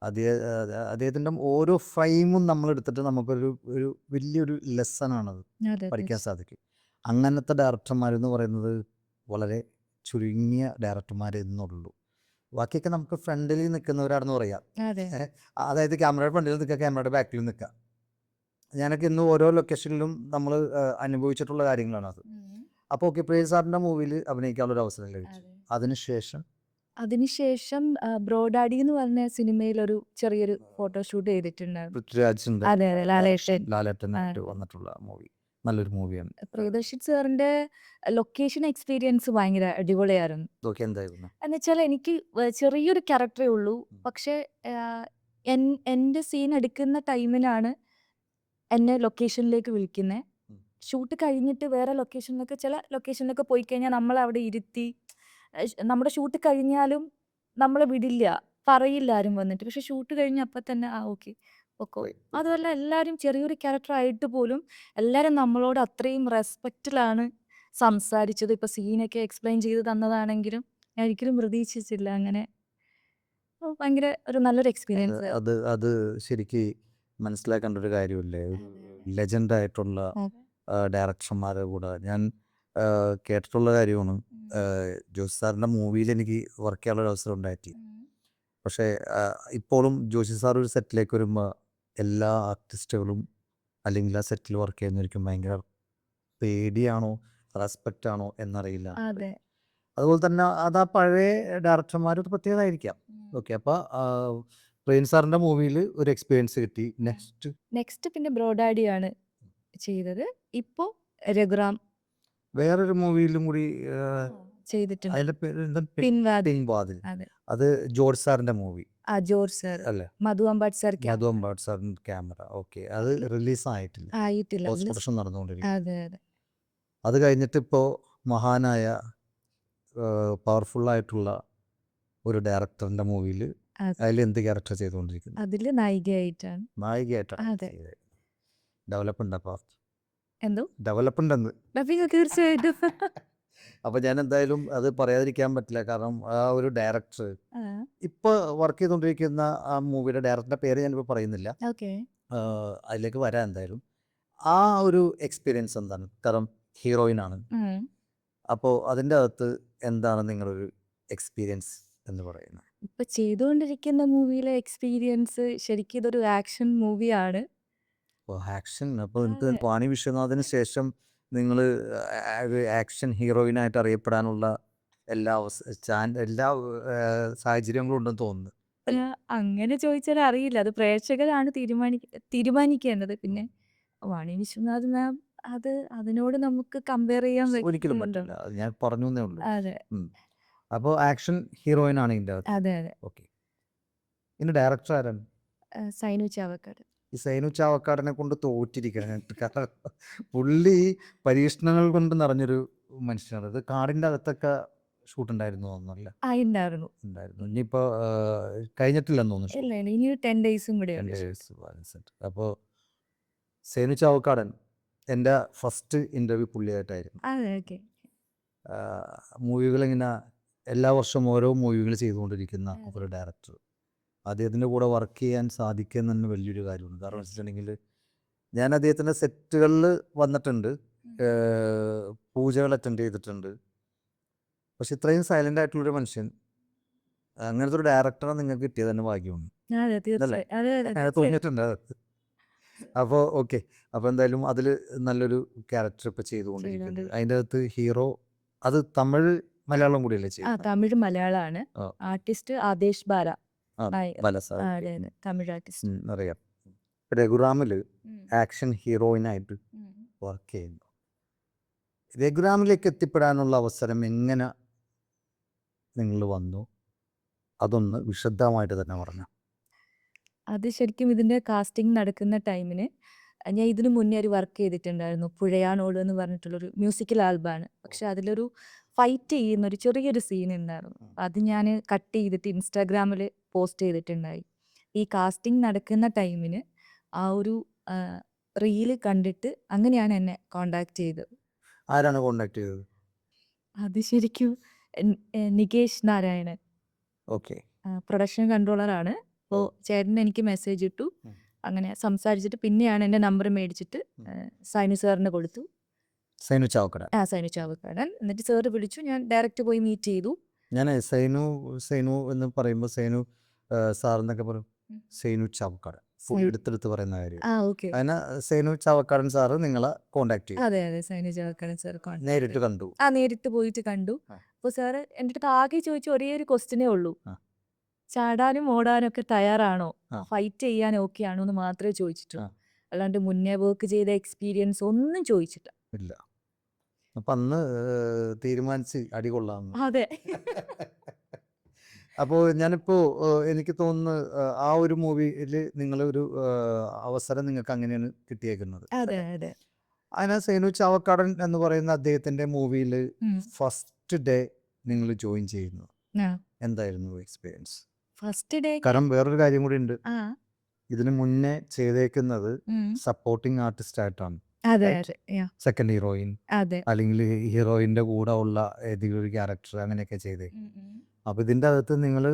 അദ്ദേഹത്തിൻ്റെ ഓരോ ഫ്രെയിമും നമ്മളെടുത്തിട്ട് നമുക്കൊരു ഒരു വലിയൊരു ലെസണാണത് അതെ. പഠിക്കാൻ സാധിക്കും. അങ്ങനത്തെ ഡയറക്ടർമാരെന്ന് പറയുന്നത് വളരെ ചുരുങ്ങിയ ഡയറക്ടർമാരെ എന്നുള്ളൂ. ബാക്കിയൊക്കെ നമുക്ക് ഫ്രണ്ടിൽ നിൽക്കുന്നവരാണെന്ന് പറയാം. അതെ. അതായത് ക്യാമറയുടെ ഫ്രണ്ടിൽ നിൽക്കുക, ക്യാമറയുടെ ബാക്കിൽ നിൽക്കുക. ഞാനൊക്കെ ഇന്ന് ഓരോ ലൊക്കേഷനിലും നമ്മൾ അനുഭവിച്ചിട്ടുള്ള കാര്യങ്ങളാണ് അത്. ഉം. അപ്പോൾ ഓക്കെ പ്രിയ സാറിൻ്റെ മൂവിയിൽ അഭിനയിക്കാനുള്ളൊരു അവസരം ലഭിച്ചു. അതെ. അതിനുശേഷം അതിനുശേഷം ബ്രോഡാഡി എന്ന് പറഞ്ഞ സിനിമയിലൊരു ചെറിയൊരു ഫോട്ടോഷൂട്ട് ചെയ്തിട്ടുണ്ടായിരുന്നു. പൃഥ്വിരാജിൻ്റെ അതെ, അതെ. ലാലേട്ടൻ. ലാലേട്ടനായിട്ട് വന്നിട്ടുള്ള മൂവി നല്ലൊരു മൂവിയാണ്. പ്രിയദർശൻ സാറിന്റെ ലൊക്കേഷൻ എക്സ്പീരിയൻസ് ഭയങ്കര അടിപൊളിയായിരുന്നു. ഇതൊക്കെ എന്തായിരുന്നു? എന്നുവെച്ചാൽ എനിക്ക് ചെറിയൊരു ക്യാരക്ടറേ ഉള്ളൂ. പക്ഷേ എൻ്റെ സീൻ എടുക്കുന്ന ടൈമിനാണ് എന്നെ ലൊക്കേഷനിലേക്ക് വിളിക്കുന്നത്. ഉം. ഷൂട്ട് കഴിഞ്ഞിട്ട് വേറെ ചില ലൊക്കേഷനിലൊക്കെ പോയി കഴിഞ്ഞാൽ നമ്മളവിടെ ഇരുത്തി, നമ്മുടെ ഷൂട്ട് കഴിഞ്ഞാലും നമ്മളെ വിടില്ല, പറയില്ല ആരും വന്നിട്ട്. പക്ഷെ ഷൂട്ട് കഴിഞ്ഞ് അപ്പം തന്നെ ഓക്കെ പൊക്കോ. അതുമല്ല എല്ലാവരും ചെറിയൊരു ക്യാരക്ടർ ആയിട്ട് പോലും എല്ലാവരും നമ്മളോട് അത്രയും റെസ്പെക്റ്റിലാണ് സംസാരിച്ചത്. ഇപ്പം സീനൊക്കെ എക്സ്പ്ലെയിൻ ചെയ്ത് തന്നതാണെങ്കിലും ഞാൻ ഒരിക്കലും പ്രതീക്ഷിച്ചില്ല അങ്ങനെ. ഭയങ്കര ഒരു നല്ലൊരു എക്സ്പീരിയൻസ്. അത് അത് ശരിക്ക് മനസ്സിലാക്കേണ്ട ഒരു കാര്യമില്ലേ? ഒരു അതെ. ലെജൻഡ് ആയിട്ടുള്ള അതെ. ഡയറക്ടർമാരുടെ കൂടെ ഞാൻ കേട്ടിട്ടുള്ള കാര്യമാണ്. ഉം. ജോഷി സാറിൻ്റെ മൂവിയിൽ എനിക്ക് വർക്ക് ചെയ്യാനുള്ള ഒരു അവസരം ഉണ്ടായിട്ടില്ല. ഉം. പക്ഷേ ഇപ്പോഴും ജോഷി സാർ ഒരു സെറ്റിലേക്ക് വരുമ്പോൾ എല്ലാ ആർട്ടിസ്റ്റുകളും അല്ലെങ്കിൽ ആ സെറ്റിൽ വർക്ക് ചെയ്യുന്നവർക്കും ഭയങ്കര പേടിയാണോ റെസ്പെക്റ്റ് ആണോ എന്നറിയില്ല. അതെ. അതുപോലെ തന്നെ അത് ആ പഴയ ഡയറക്ടർമാർ ഒരു പ്രത്യേകത ആയിരിക്കാം. ഉം. ഓക്കെ, അപ്പോൾ പ്രവീൺ സാറിൻ്റെ മൂവിയിൽ ഒരു എക്സ്പീരിയൻസ് കിട്ടി. നെക്സ്റ്റ് നെക്സ്റ്റ് പിന്നെ ബ്രോഡാഡിയാണ് ചെയ്തത്. ഇപ്പോ രഘുറാം വേറൊരു മൂവിയിലും കൂടി ചെയ്തിട്ടുണ്ട്. അതിൻ്റെ പേര് എന്താ? പിൻവാതിൽ. പിൻവാതിൽ. അതെ. അത് ജോർജ് സാറിൻ്റെ മൂവി ജോർജ് സർ, അല്ലേ? മധു അമ്പാട്ട് സർ മധു അമ്പാട്ട് സാറിൻ്റെ ക്യാമറ. ഓക്കെ, അത് അതില് റിലീസായിട്ടില്ല, ആയിട്ടില്ല. പോസ്റ്റ് പ്രൊഡക്ഷൻ നടന്നുകൊണ്ടിരിക്കും. അതെ അതെ. അത് കഴിഞ്ഞിട്ട് ഇപ്പോൾ മഹാനായ പവർഫുള്ളായിട്ടുള്ള ഒരു ഡയറക്ടറിൻ്റെ മൂവിയിൽ അതെ. അതിൽ എന്ത് ക്യാരക്ടർ ചെയ്തുകൊണ്ടിരിക്കുന്നു? അതില് നായികയായിട്ടാണ്. നായികയായിട്ടാണ് അതെ. ഡെവലപ്മെൻ്റ്. അപ്പോൾ എന്തോ ഡെവലപ്മെൻ്റ് എന്ന് പിന്നെ തീർച്ചയായിട്ടും. അപ്പോൾ ഞാൻ എന്തായാലും അത് പറയാതിരിക്കാൻ പറ്റില്ല. കാരണം ആ ഒരു ഡയറക്ടർ ആ, ഇപ്പോൾ വർക്ക് ചെയ്തുകൊണ്ടിരിക്കുന്ന ആ മൂവിയുടെ ഡയറക്ടറിൻ്റെ പേര് ഞാനിപ്പോൾ പറയുന്നില്ല. ഓക്കെ. അതിലേക്ക് വരാം എന്തായാലും. ആ ഒരു എക്സ്പീരിയൻസ് എന്താണ്? കാരണം ഹീറോയിനാണ്. ഉം. അപ്പോൾ അതിൻ്റെ അകത്ത് എന്താണ് നിങ്ങളൊരു എക്സ്പീരിയൻസ് എന്ന് പറയുന്നത്? ഇപ്പൊ ചെയ്തുകൊണ്ടിരിക്കുന്ന മൂവിയിലെ എക്സ്പീരിയൻസ് ശരിക്കും ഇതൊരു ആക്ഷൻ മൂവിയാണ്. അപ്പോൾ ആക്ഷൻ, അപ്പോൾ നിങ്ങൾക്ക് അതെ. വാണി വിശ്വനാഥിന് ശേഷം നിങ്ങൾ ഒരു ആക്ഷൻ ഹീറോയിനായിട്ട് അറിയപ്പെടാനുള്ള എല്ലാ എല്ലാ സാഹചര്യങ്ങളും ഉണ്ടെന്ന് തോന്നുന്നു. അങ്ങനെ ചോദിച്ചാൽ അറിയില്ല. അത് പ്രേക്ഷകരാണ് തീരുമാനിക്കേണ്ടത്. പിന്നെ വാണി വിശ്വനാഥ് മാം അതിനോട് നമുക്ക് കമ്പയർ ചെയ്യാൻ ഒരിക്കലും പറ്റുന്നുണ്ടോ? പറ്റില്ല, അത് ഞാൻ പറഞ്ഞു എന്നേ ഉള്ളൂ. അതെ. അപ്പോൾ ആക്ഷൻ ഹീറോയിനാണ് ഇതിൻ്റെ അകത്ത്. അതെ അതെ. ഓക്കെ, ഇതിൻ്റെ ഡയറക്ടർ ആരാണ്? സൈനു ചാവക്കാട്. ഈ സൈനു ചാവക്കാടിനെ കൊണ്ട് തോറ്റിരിക്കുകയാണ്. കാരണം പുള്ളി പരീക്ഷണങ്ങൾ കൊണ്ട് നിറഞ്ഞൊരു മനുഷ്യനാണ്. ഇത് കാടിൻ്റെ അകത്തൊക്കെ ഷൂട്ട് ഉണ്ടായിരുന്നു തോന്നുന്നല്ലേ? ഉണ്ടായിരുന്നു. ഉണ്ടായിരുന്നു. ഇനിയിപ്പോൾ കഴിഞ്ഞിട്ടില്ലെന്ന് തോന്നുന്നു ഇല്ല ഷൂട്ട്. ഇല്ല, ഇനി 10 ഡേയ്സും കൂടെ ഉണ്ട്. 2 ഡേയ്സ് ബാലൻസ് ഉണ്ട്. അപ്പോൾ സൈനു ചാവക്കാടൻ എൻ്റെ ഫസ്റ്റ് ഇൻ്റർവ്യൂ പുള്ളിയായിട്ടായിരുന്നു. അതെ. ഓക്കെ. മൂവികളിങ്ങനെ എല്ലാ വർഷവും ഓരോ മൂവികൾ ചെയ്തുകൊണ്ടിരിക്കുന്ന അതെ. ഒരു ഡയറക്ടർ. അദ്ദേഹത്തിൻ്റെ കൂടെ വർക്ക് ചെയ്യാൻ സാധിക്കുക എന്ന് തന്നെ വലിയൊരു കാര്യമാണ്. കാരണം വെച്ചിട്ടുണ്ടെങ്കിൽ ഞാൻ അദ്ദേഹത്തിൻ്റെ സെറ്റുകളിൽ വന്നിട്ടുണ്ട്, പൂജകൾ അറ്റൻഡ് ചെയ്തിട്ടുണ്ട്. പക്ഷെ ഇത്രയും സൈലൻ്റ് ആയിട്ടുള്ളൊരു മനുഷ്യൻ, അങ്ങനത്തെ ഒരു ഡയറക്ടറെ നിങ്ങൾക്ക് കിട്ടിയത് തന്നെ ഭാഗ്യമാണ്. അതെ അല്ലേ? തീർച്ചയായും. അതെ അതെ അത് തീർച്ചയായും. തോന്നിയിട്ടുണ്ട് അത്. അപ്പോൾ ഓക്കെ, അപ്പോൾ എന്തായാലും അതിൽ നല്ലൊരു ക്യാരക്ടർ ഇപ്പോൾ ചെയ്തുകൊണ്ടിരിക്കുന്നത്. അതിൻ്റെ അകത്ത് ഹീറോ അത് തമിഴ് മലയാളം കൂടിയല്ലേ ചെയ്യുന്നത്? തമിഴ് മലയാളമാണ്. ആ. ആർട്ടിസ്റ്റ് ആദേശ് ബാര. ബലസ. അതെ അതെ, തമിഴ് ആർട്ടിസ്റ്റ്. അറിയാം. രഘുറാമിൽ ആക്ഷൻ ഹീറോയിനായിട്ട് വർക്ക് ചെയ്യുന്നു. രഘുറാമിലേക്ക് എത്തിപ്പെടാനുള്ള അവസരം എങ്ങനെ നിങ്ങൾ വന്നു? അതൊന്ന് വിശദമായിട്ട് തന്നെ പറഞ്ഞു. അത് ശരിക്കും ഇതിന്റെ കാസ്റ്റിംഗ് നടക്കുന്ന ടൈമിന് ഞാൻ ഇതിനു മുന്നേ ഒരു വർക്ക് ചെയ്തിട്ടുണ്ടായിരുന്നു. പുഴയാണോട് എന്ന് പറഞ്ഞിട്ടുള്ളൊരു മ്യൂസിക്കൽ ആൽബമാണ്. പക്ഷെ അതിലൊരു ഫൈറ്റ് ചെയ്യുന്ന ഒരു ചെറിയൊരു സീൻ ഉണ്ടായിരുന്നു. അത് ഞാൻ കട്ട് ചെയ്തിട്ട് ഇൻസ്റ്റാഗ്രാമിൽ പോസ്റ്റ് ചെയ്തിട്ടുണ്ടായി. ഈ കാസ്റ്റിംഗ് നടക്കുന്ന ടൈമിന് ആ ഒരു റീല് കണ്ടിട്ട് അങ്ങനെയാണ് എന്നെ കോണ്ടാക്ട് ചെയ്തത്. ആരാണ് കോണ്ടാക്ട് ചെയ്തത്? അത് ശരിക്കും നികേഷ് നാരായണൻ ഓക്കെ. പ്രൊഡക്ഷൻ കൺട്രോളറാണ്. അപ്പോൾ ചേട്ടൻ എനിക്ക് മെസ്സേജ് ഇട്ടു. അങ്ങനെ സംസാരിച്ചിട്ട് പിന്നെയാണ് എൻ്റെ നമ്പർ മേടിച്ചിട്ട് സൈനു സാറിന് കൊടുത്തു. സൈനു ചാവക്കട. സൈനു ചാവക്കാടൻ. എന്നിട്ട് സാറ് വിളിച്ചു. ഞാൻ ഡയറക്റ്റ് പോയി മീറ്റ് ചെയ്തു. ഞാൻ സൈനു എന്ന് പറയുമ്പോൾ സൈനു സാർ എന്നൊക്കെ പറയും. സൈനു ചാവക്കാടൻ എടുത്തെടുത്ത് പറയുന്ന കാര്യം. ഓക്കെ. അതിന് സൈനു ചാവക്കാടൻ സാറ് നിങ്ങളെ കോണ്ടാക്ട് ചെയ്തു. അതെ അതെ, സൈനു ചാവക്കാടൻ സാർ നേരിട്ട് കണ്ടു. നേരിട്ട് പോയിട്ട് കണ്ടു. അപ്പോൾ സാറ് എൻ്റെ അടുത്ത് ആകെ ചോദിച്ച ഒരേ ഒരു ക്വസ്റ്റ്യനേ ഉള്ളൂ. ചാടാനും ഓടാനും ഒക്കെ തയ്യാറാണോ, ഫൈറ്റ് ചെയ്യാൻ ഓക്കെ ആണോ എന്ന് മാത്രമേ ചോദിച്ചിട്ടുള്ളൂ. അല്ലാണ്ട് മുന്നേ വർക്ക് ചെയ്ത എക്സ്പീരിയൻസ് ഒന്നും ചോദിച്ചില്ല. ഇല്ല. അപ്പം അന്ന് തീരുമാനിച്ച് അടികൊള്ളാമെന്ന്. അതെ. അപ്പോൾ ഞാനിപ്പോൾ എനിക്ക് തോന്നുന്നു ആ ഒരു മൂവിയിൽ നിങ്ങളൊരു അവസരം നിങ്ങൾക്ക് അങ്ങനെയാണ് കിട്ടിയേക്കുന്നത്. അതെ അതെ. അതിന് സൈനു ചാവക്കാടൻ എന്ന് പറയുന്ന അദ്ദേഹത്തിൻ്റെ മൂവിയിൽ ഫസ്റ്റ് ഡേ നിങ്ങൾ ജോയിൻ ചെയ്യുന്നു. എന്തായിരുന്നു എക്സ്പീരിയൻസ്? ഫസ്റ്റ് ഡേ കാരണം വേറൊരു കാര്യം കൂടി ഉണ്ട്. ഇതിനു മുന്നേ ചെയ്തേക്കുന്നത് സപ്പോർട്ടിങ് ആർട്ടിസ്റ്റ് ആയിട്ടാണ്. അതെ അതെ. സെക്കൻഡ് ഹീറോയിൻ അതെ. അല്ലെങ്കിൽ ഹീറോയിൻ്റെ കൂടെ ഉള്ള ഏതെങ്കിലും ഒരു ക്യാരക്ടർ അങ്ങനെയൊക്കെ ചെയ്തേ. അപ്പോൾ ഇതിൻ്റെ അകത്ത് നിങ്ങൾ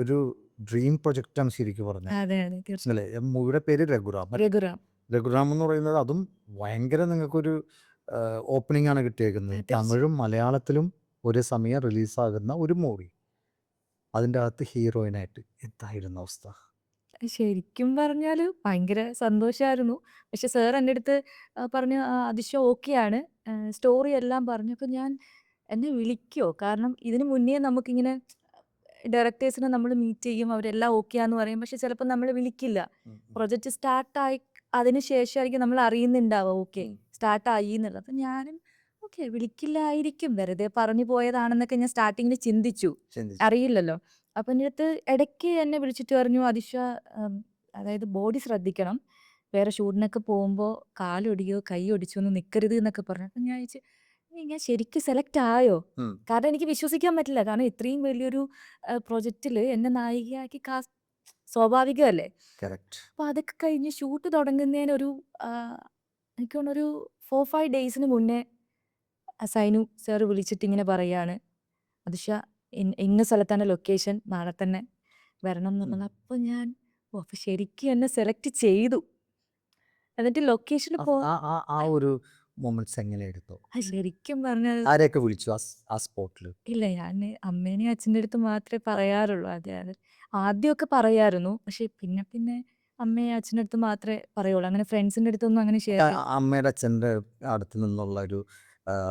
ഒരു ഡ്രീം പ്രൊജക്റ്റാണ് ശരിക്കും പറഞ്ഞാൽ അതെ അതെ തീർച്ചയായും. അല്ലേ. മൂവിയുടെ പേര് രഘുറാം. രഘുറാം. രഘുറാം എന്ന് പറയുന്നത് അതും ഭയങ്കര നിങ്ങൾക്കൊരു ഓപ്പണിംഗ് ആണ് കിട്ടിയേക്കുന്നത്. തീർച്ചയായും. തമിഴും മലയാളത്തിലും ഒരേ സമയം റിലീസാകുന്ന ഒരു മൂവി. അതിൻ്റെ അകത്ത് ഹീറോയിനായിട്ട് എന്തായിരുന്നു അവസ്ഥ? ശരിക്കും പറഞ്ഞാൽ ഭയങ്കര സന്തോഷമായിരുന്നു. പക്ഷെ സാർ എൻ്റെ അടുത്ത് പറഞ്ഞു "അതിശ ഓക്കെയാണ്. സ്റ്റോറി എല്ലാം പറഞ്ഞു." അപ്പോൾ ഞാൻ എന്നെ വിളിക്കുമോ? കാരണം ഇതിന് മുന്നേ നമുക്കിങ്ങനെ ഡയറക്ടേഴ്സിനെ നമ്മൾ മീറ്റ് ചെയ്യും. അവരെല്ലാം ഓക്കെയാന്ന് പറയും. പക്ഷെ ചിലപ്പോൾ നമ്മളെ വിളിക്കില്ല. പ്രൊജക്റ്റ് സ്റ്റാർട്ടായി അതിന് ശേഷമായിരിക്കും നമ്മൾ അറിയുന്നുണ്ടാവുക ഓക്കെ സ്റ്റാർട്ടായി എന്നുള്ളത്. അപ്പം ഞാനും ഓക്കെ വിളിക്കില്ലായിരിക്കും. വെറുതെ പറഞ്ഞു പോയതാണെന്നൊക്കെ ഞാൻ സ്റ്റാർട്ടിങ്ങിൽ ചിന്തിച്ചു. ചിന്തിച്ചു. അറിയില്ലല്ലോ. അപ്പം എൻ്റെ അടുത്ത് ഇടയ്ക്ക് എന്നെ വിളിച്ചിട്ട് പറഞ്ഞു "അതിഷ അതായത് ബോഡി ശ്രദ്ധിക്കണം. വേറെ ഷൂട്ടിനൊക്കെ പോകുമ്പോൾ കാലൊടിയോ കൈ ഒടിച്ചോ ഒന്നും നിൽക്കരുത്" എന്നൊക്കെ പറഞ്ഞു. അപ്പം ഞാൻ ചോദിച്ചു ഞാൻ ശരിക്കും സെലക്ട് ആയോ? ഉം. കാരണം എനിക്ക് വിശ്വസിക്കാൻ പറ്റില്ല. കാരണം ഇത്രയും വലിയൊരു പ്രൊജക്റ്റിൽ എന്നെ നായികയാക്കി സ്വാഭാവികമല്ലേ? Correct. അപ്പോൾ അതൊക്കെ കഴിഞ്ഞ് ഷൂട്ട് തുടങ്ങുന്നതിനൊരു എനിക്ക് തോന്നുന്നു ഒരു 4-5 ഡേയ്സിന് മുന്നേ സൈനു സാർ വിളിച്ചിട്ട് ഇങ്ങനെ പറയാണ് "അതിഷ ഇന്ന സ്ഥലത്താണ് ലൊക്കേഷൻ. നാളെ തന്നെ വരണം" എന്നുള്ളത്. അപ്പോൾ ഞാൻ അപ്പോൾ ശരിക്കും എന്നെ സെലക്ട് ചെയ്തു. എന്നിട്ട് ലൊക്കേഷനിൽ ആ ഒരു മൊമെന്റ്സ് എങ്ങനെയായിരുന്നു? ശരിക്കും പറഞ്ഞാൽ ആരെയൊക്കെ വിളിച്ചു ആ സ്പോട്ടിൽ? ഇല്ല ഞാൻ അമ്മേനെയും അച്ഛൻ്റെ അടുത്ത് മാത്രമേ പറയാറുള്ളൂ. അതെ അതെ. ആദ്യമൊക്കെ പറയായിരുന്നു. പക്ഷെ പിന്നെ പിന്നെ അമ്മയും അച്ഛൻ്റെ അടുത്ത് മാത്രമേ പറയുള്ളൂ. അങ്ങനെ ഫ്രണ്ട്സിൻ്റെ അടുത്തൊന്നും അങ്ങനെ ഷെയർ ചെയ്യില്ല. അമ്മയുടെ അച്ഛൻ്റെ അടുത്ത് നിന്നുള്ള ഒരു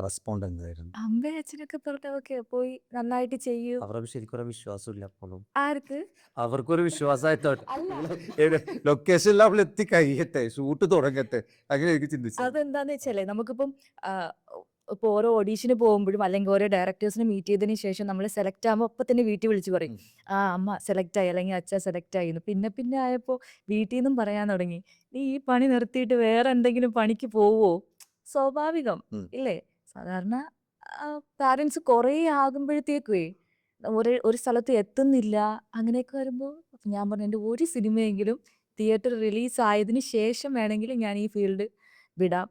റെസ്പോണ്ട് എന്തായിരുന്നു? അമ്മയും അച്ഛനൊക്കെ പറഞ്ഞു ഓക്കെ പോയി നന്നായിട്ട് ചെയ്യൂ. അവർക്ക് ശരിക്കും ഒരു വിശ്വാസമില്ല അപ്പോഴും. ആർക്ക്? അവർക്കൊരു വിശ്വാസമായിട്ടോ അല്ല. ലൊക്കേഷനിൽ അവൾ എത്തി കഴിയട്ടെ, ഷൂട്ട് തുടങ്ങട്ടെ, അങ്ങനെ എനിക്ക് ചിന്തിച്ചു. അതെന്താന്ന് വെച്ചാലേ നമുക്കിപ്പം ഇപ്പോൾ ഓരോ ഓഡീഷന് പോകുമ്പോഴും അല്ലെങ്കിൽ ഓരോ ഡയറക്ടേഴ്സിനെ മീറ്റ് ചെയ്തതിന് ശേഷം നമ്മൾ സെലക്ട് ആകുമ്പോൾ അപ്പം തന്നെ വീട്ടിൽ വിളിച്ച് പറയും അമ്മ സെലക്ട് ആയി അല്ലെങ്കിൽ അച്ഛൻ സെലക്ട് ആയിരുന്നു. പിന്നെ പിന്നെ ആയപ്പോൾ വീട്ടിൽ നിന്നും പറയാൻ തുടങ്ങി നീ ഈ പണി നിർത്തിയിട്ട് വേറെ എന്തെങ്കിലും പണിക്ക് പോവോ? സ്വാഭാവികം ഇല്ലേ? സാധാരണ പാരൻസ് കുറേ ആകുമ്പോഴത്തേക്കുവേ ഒരു സ്ഥലത്ത് എത്തുന്നില്ല. അങ്ങനെയൊക്കെ വരുമ്പോൾ ഞാൻ പറഞ്ഞു എൻ്റെ ഒരു സിനിമയെങ്കിലും തിയേറ്റർ റിലീസ് ആയതിന് ശേഷം വേണമെങ്കിൽ ഞാൻ ഈ ഫീൽഡ് വിടാം.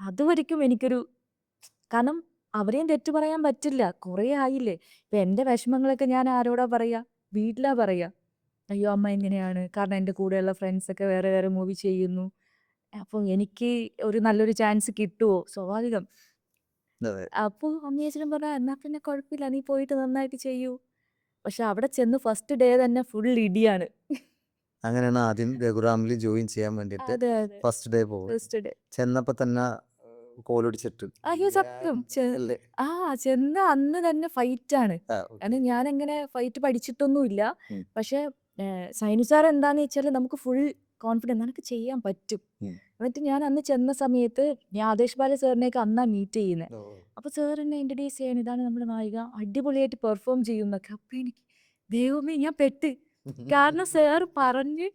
അതുവരെയ്ക്കും എനിക്കൊരു കാരണം അവരെയും തെറ്റ് പറയാൻ പറ്റില്ല. കുറേ ആയില്ലേ. ഇപ്പം എൻ്റെ വിഷമങ്ങളൊക്കെ ഞാൻ ആരോടാ പറയാ? വീട്ടിലാ പറയാ. അയ്യോ അമ്മ ഇങ്ങനെയാണ്. കാരണം എൻ്റെ കൂടെയുള്ള ഫ്രണ്ട്സൊക്കെ വേറെ വേറെ മൂവി ചെയ്യുന്നു. അപ്പോൾ എനിക്ക് ഒരു നല്ലൊരു ചാൻസ് കിട്ടുമോ? സ്വാഭാവികം. അതെ. അപ്പോൾ അമ്മയും അച്ഛനും പറഞ്ഞു എന്നാ പിന്നെ കുഴപ്പമില്ല. നീ പോയിട്ട് നന്നായിട്ട് ചെയ്യൂ. പക്ഷെ അവിടെ ചെന്ന് ഫസ്റ്റ് ഡേ തന്നെ ഫുൾ ഇടിയാണ്. അങ്ങനെയാണ് ആദ്യം രഘുറാമിൽ ജോയിൻ ചെയ്യാൻ വേണ്ടിയിട്ട് അതെ അതെ. ഫസ്റ്റ് ഡേ പോകും. First day. ചെന്നപ്പോൾ തന്നെ കോലൊടിച്ചിട്ട് അയ്യോ സത്യം. അല്ലേ? ചെന്ന അന്ന് തന്നെ ഫൈറ്റാണ്. ഓക്കെ. കാരണം ഞാനങ്ങനെ ഫൈറ്റ് പഠിച്ചിട്ടൊന്നുമില്ല. ഉം. പക്ഷെ സൈനു സാർ എന്താന്ന് വെച്ചാൽ നമുക്ക് ഫുൾ കോൺഫിഡൻസ് നിനക്ക് ചെയ്യാൻ പറ്റും. എന്നിട്ട് ഞാൻ അന്ന് ചെന്ന സമയത്ത് ഞാൻ ആദേശ് ബാല സാറിനെയൊക്കെ അന്നാ മീറ്റ് ചെയ്യുന്നത്. അപ്പോൾ സാർ എന്നെ ഇൻട്രൊഡ്യൂസ് ചെയ്യണം ഇതാണ് നമ്മുടെ നായിക അടിപൊളിയായിട്ട് പെർഫോം ചെയ്യുന്നൊക്കെ. അപ്പോൾ എനിക്ക് ദൈവമേ ഞാൻ പെട്ട്. കാരണം സാർ പറഞ്ഞ്